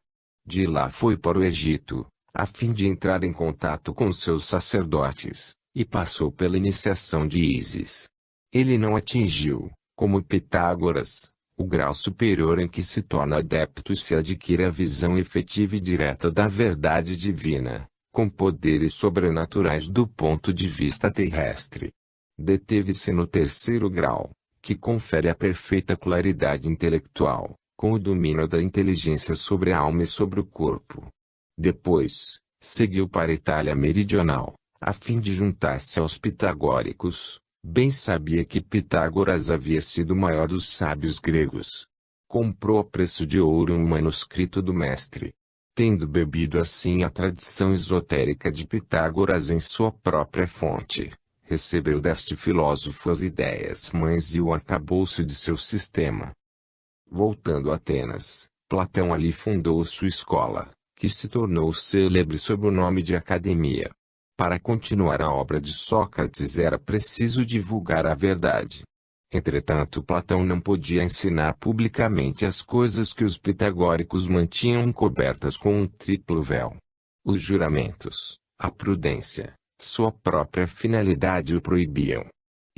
De lá foi para o Egito, a fim de entrar em contato com seus sacerdotes, e passou pela iniciação de Ísis. Ele não atingiu, como Pitágoras, o grau superior em que se torna adepto e se adquire a visão efetiva e direta da verdade divina, com poderes sobrenaturais do ponto de vista terrestre. Deteve-se no terceiro grau, que confere a perfeita claridade intelectual, com o domínio da inteligência sobre a alma e sobre o corpo. Depois, seguiu para a Itália meridional, a fim de juntar-se aos pitagóricos. Bem sabia que Pitágoras havia sido o maior dos sábios gregos. Comprou a preço de ouro um manuscrito do mestre. Tendo bebido assim a tradição esotérica de Pitágoras em sua própria fonte, recebeu deste filósofo as ideias-mães e o arcabouço de seu sistema. Voltando a Atenas, Platão ali fundou sua escola, que se tornou célebre sob o nome de Academia. Para continuar a obra de Sócrates era preciso divulgar a verdade. Entretanto, Platão não podia ensinar publicamente as coisas que os pitagóricos mantinham encobertas com um triplo véu: os juramentos, A prudência, sua própria finalidade o proibiam.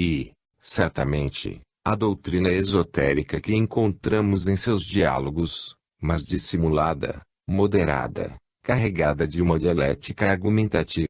E, certamente, a doutrina esotérica que encontramos em seus diálogos, mas dissimulada, moderada, carregada de uma dialética argumentativa,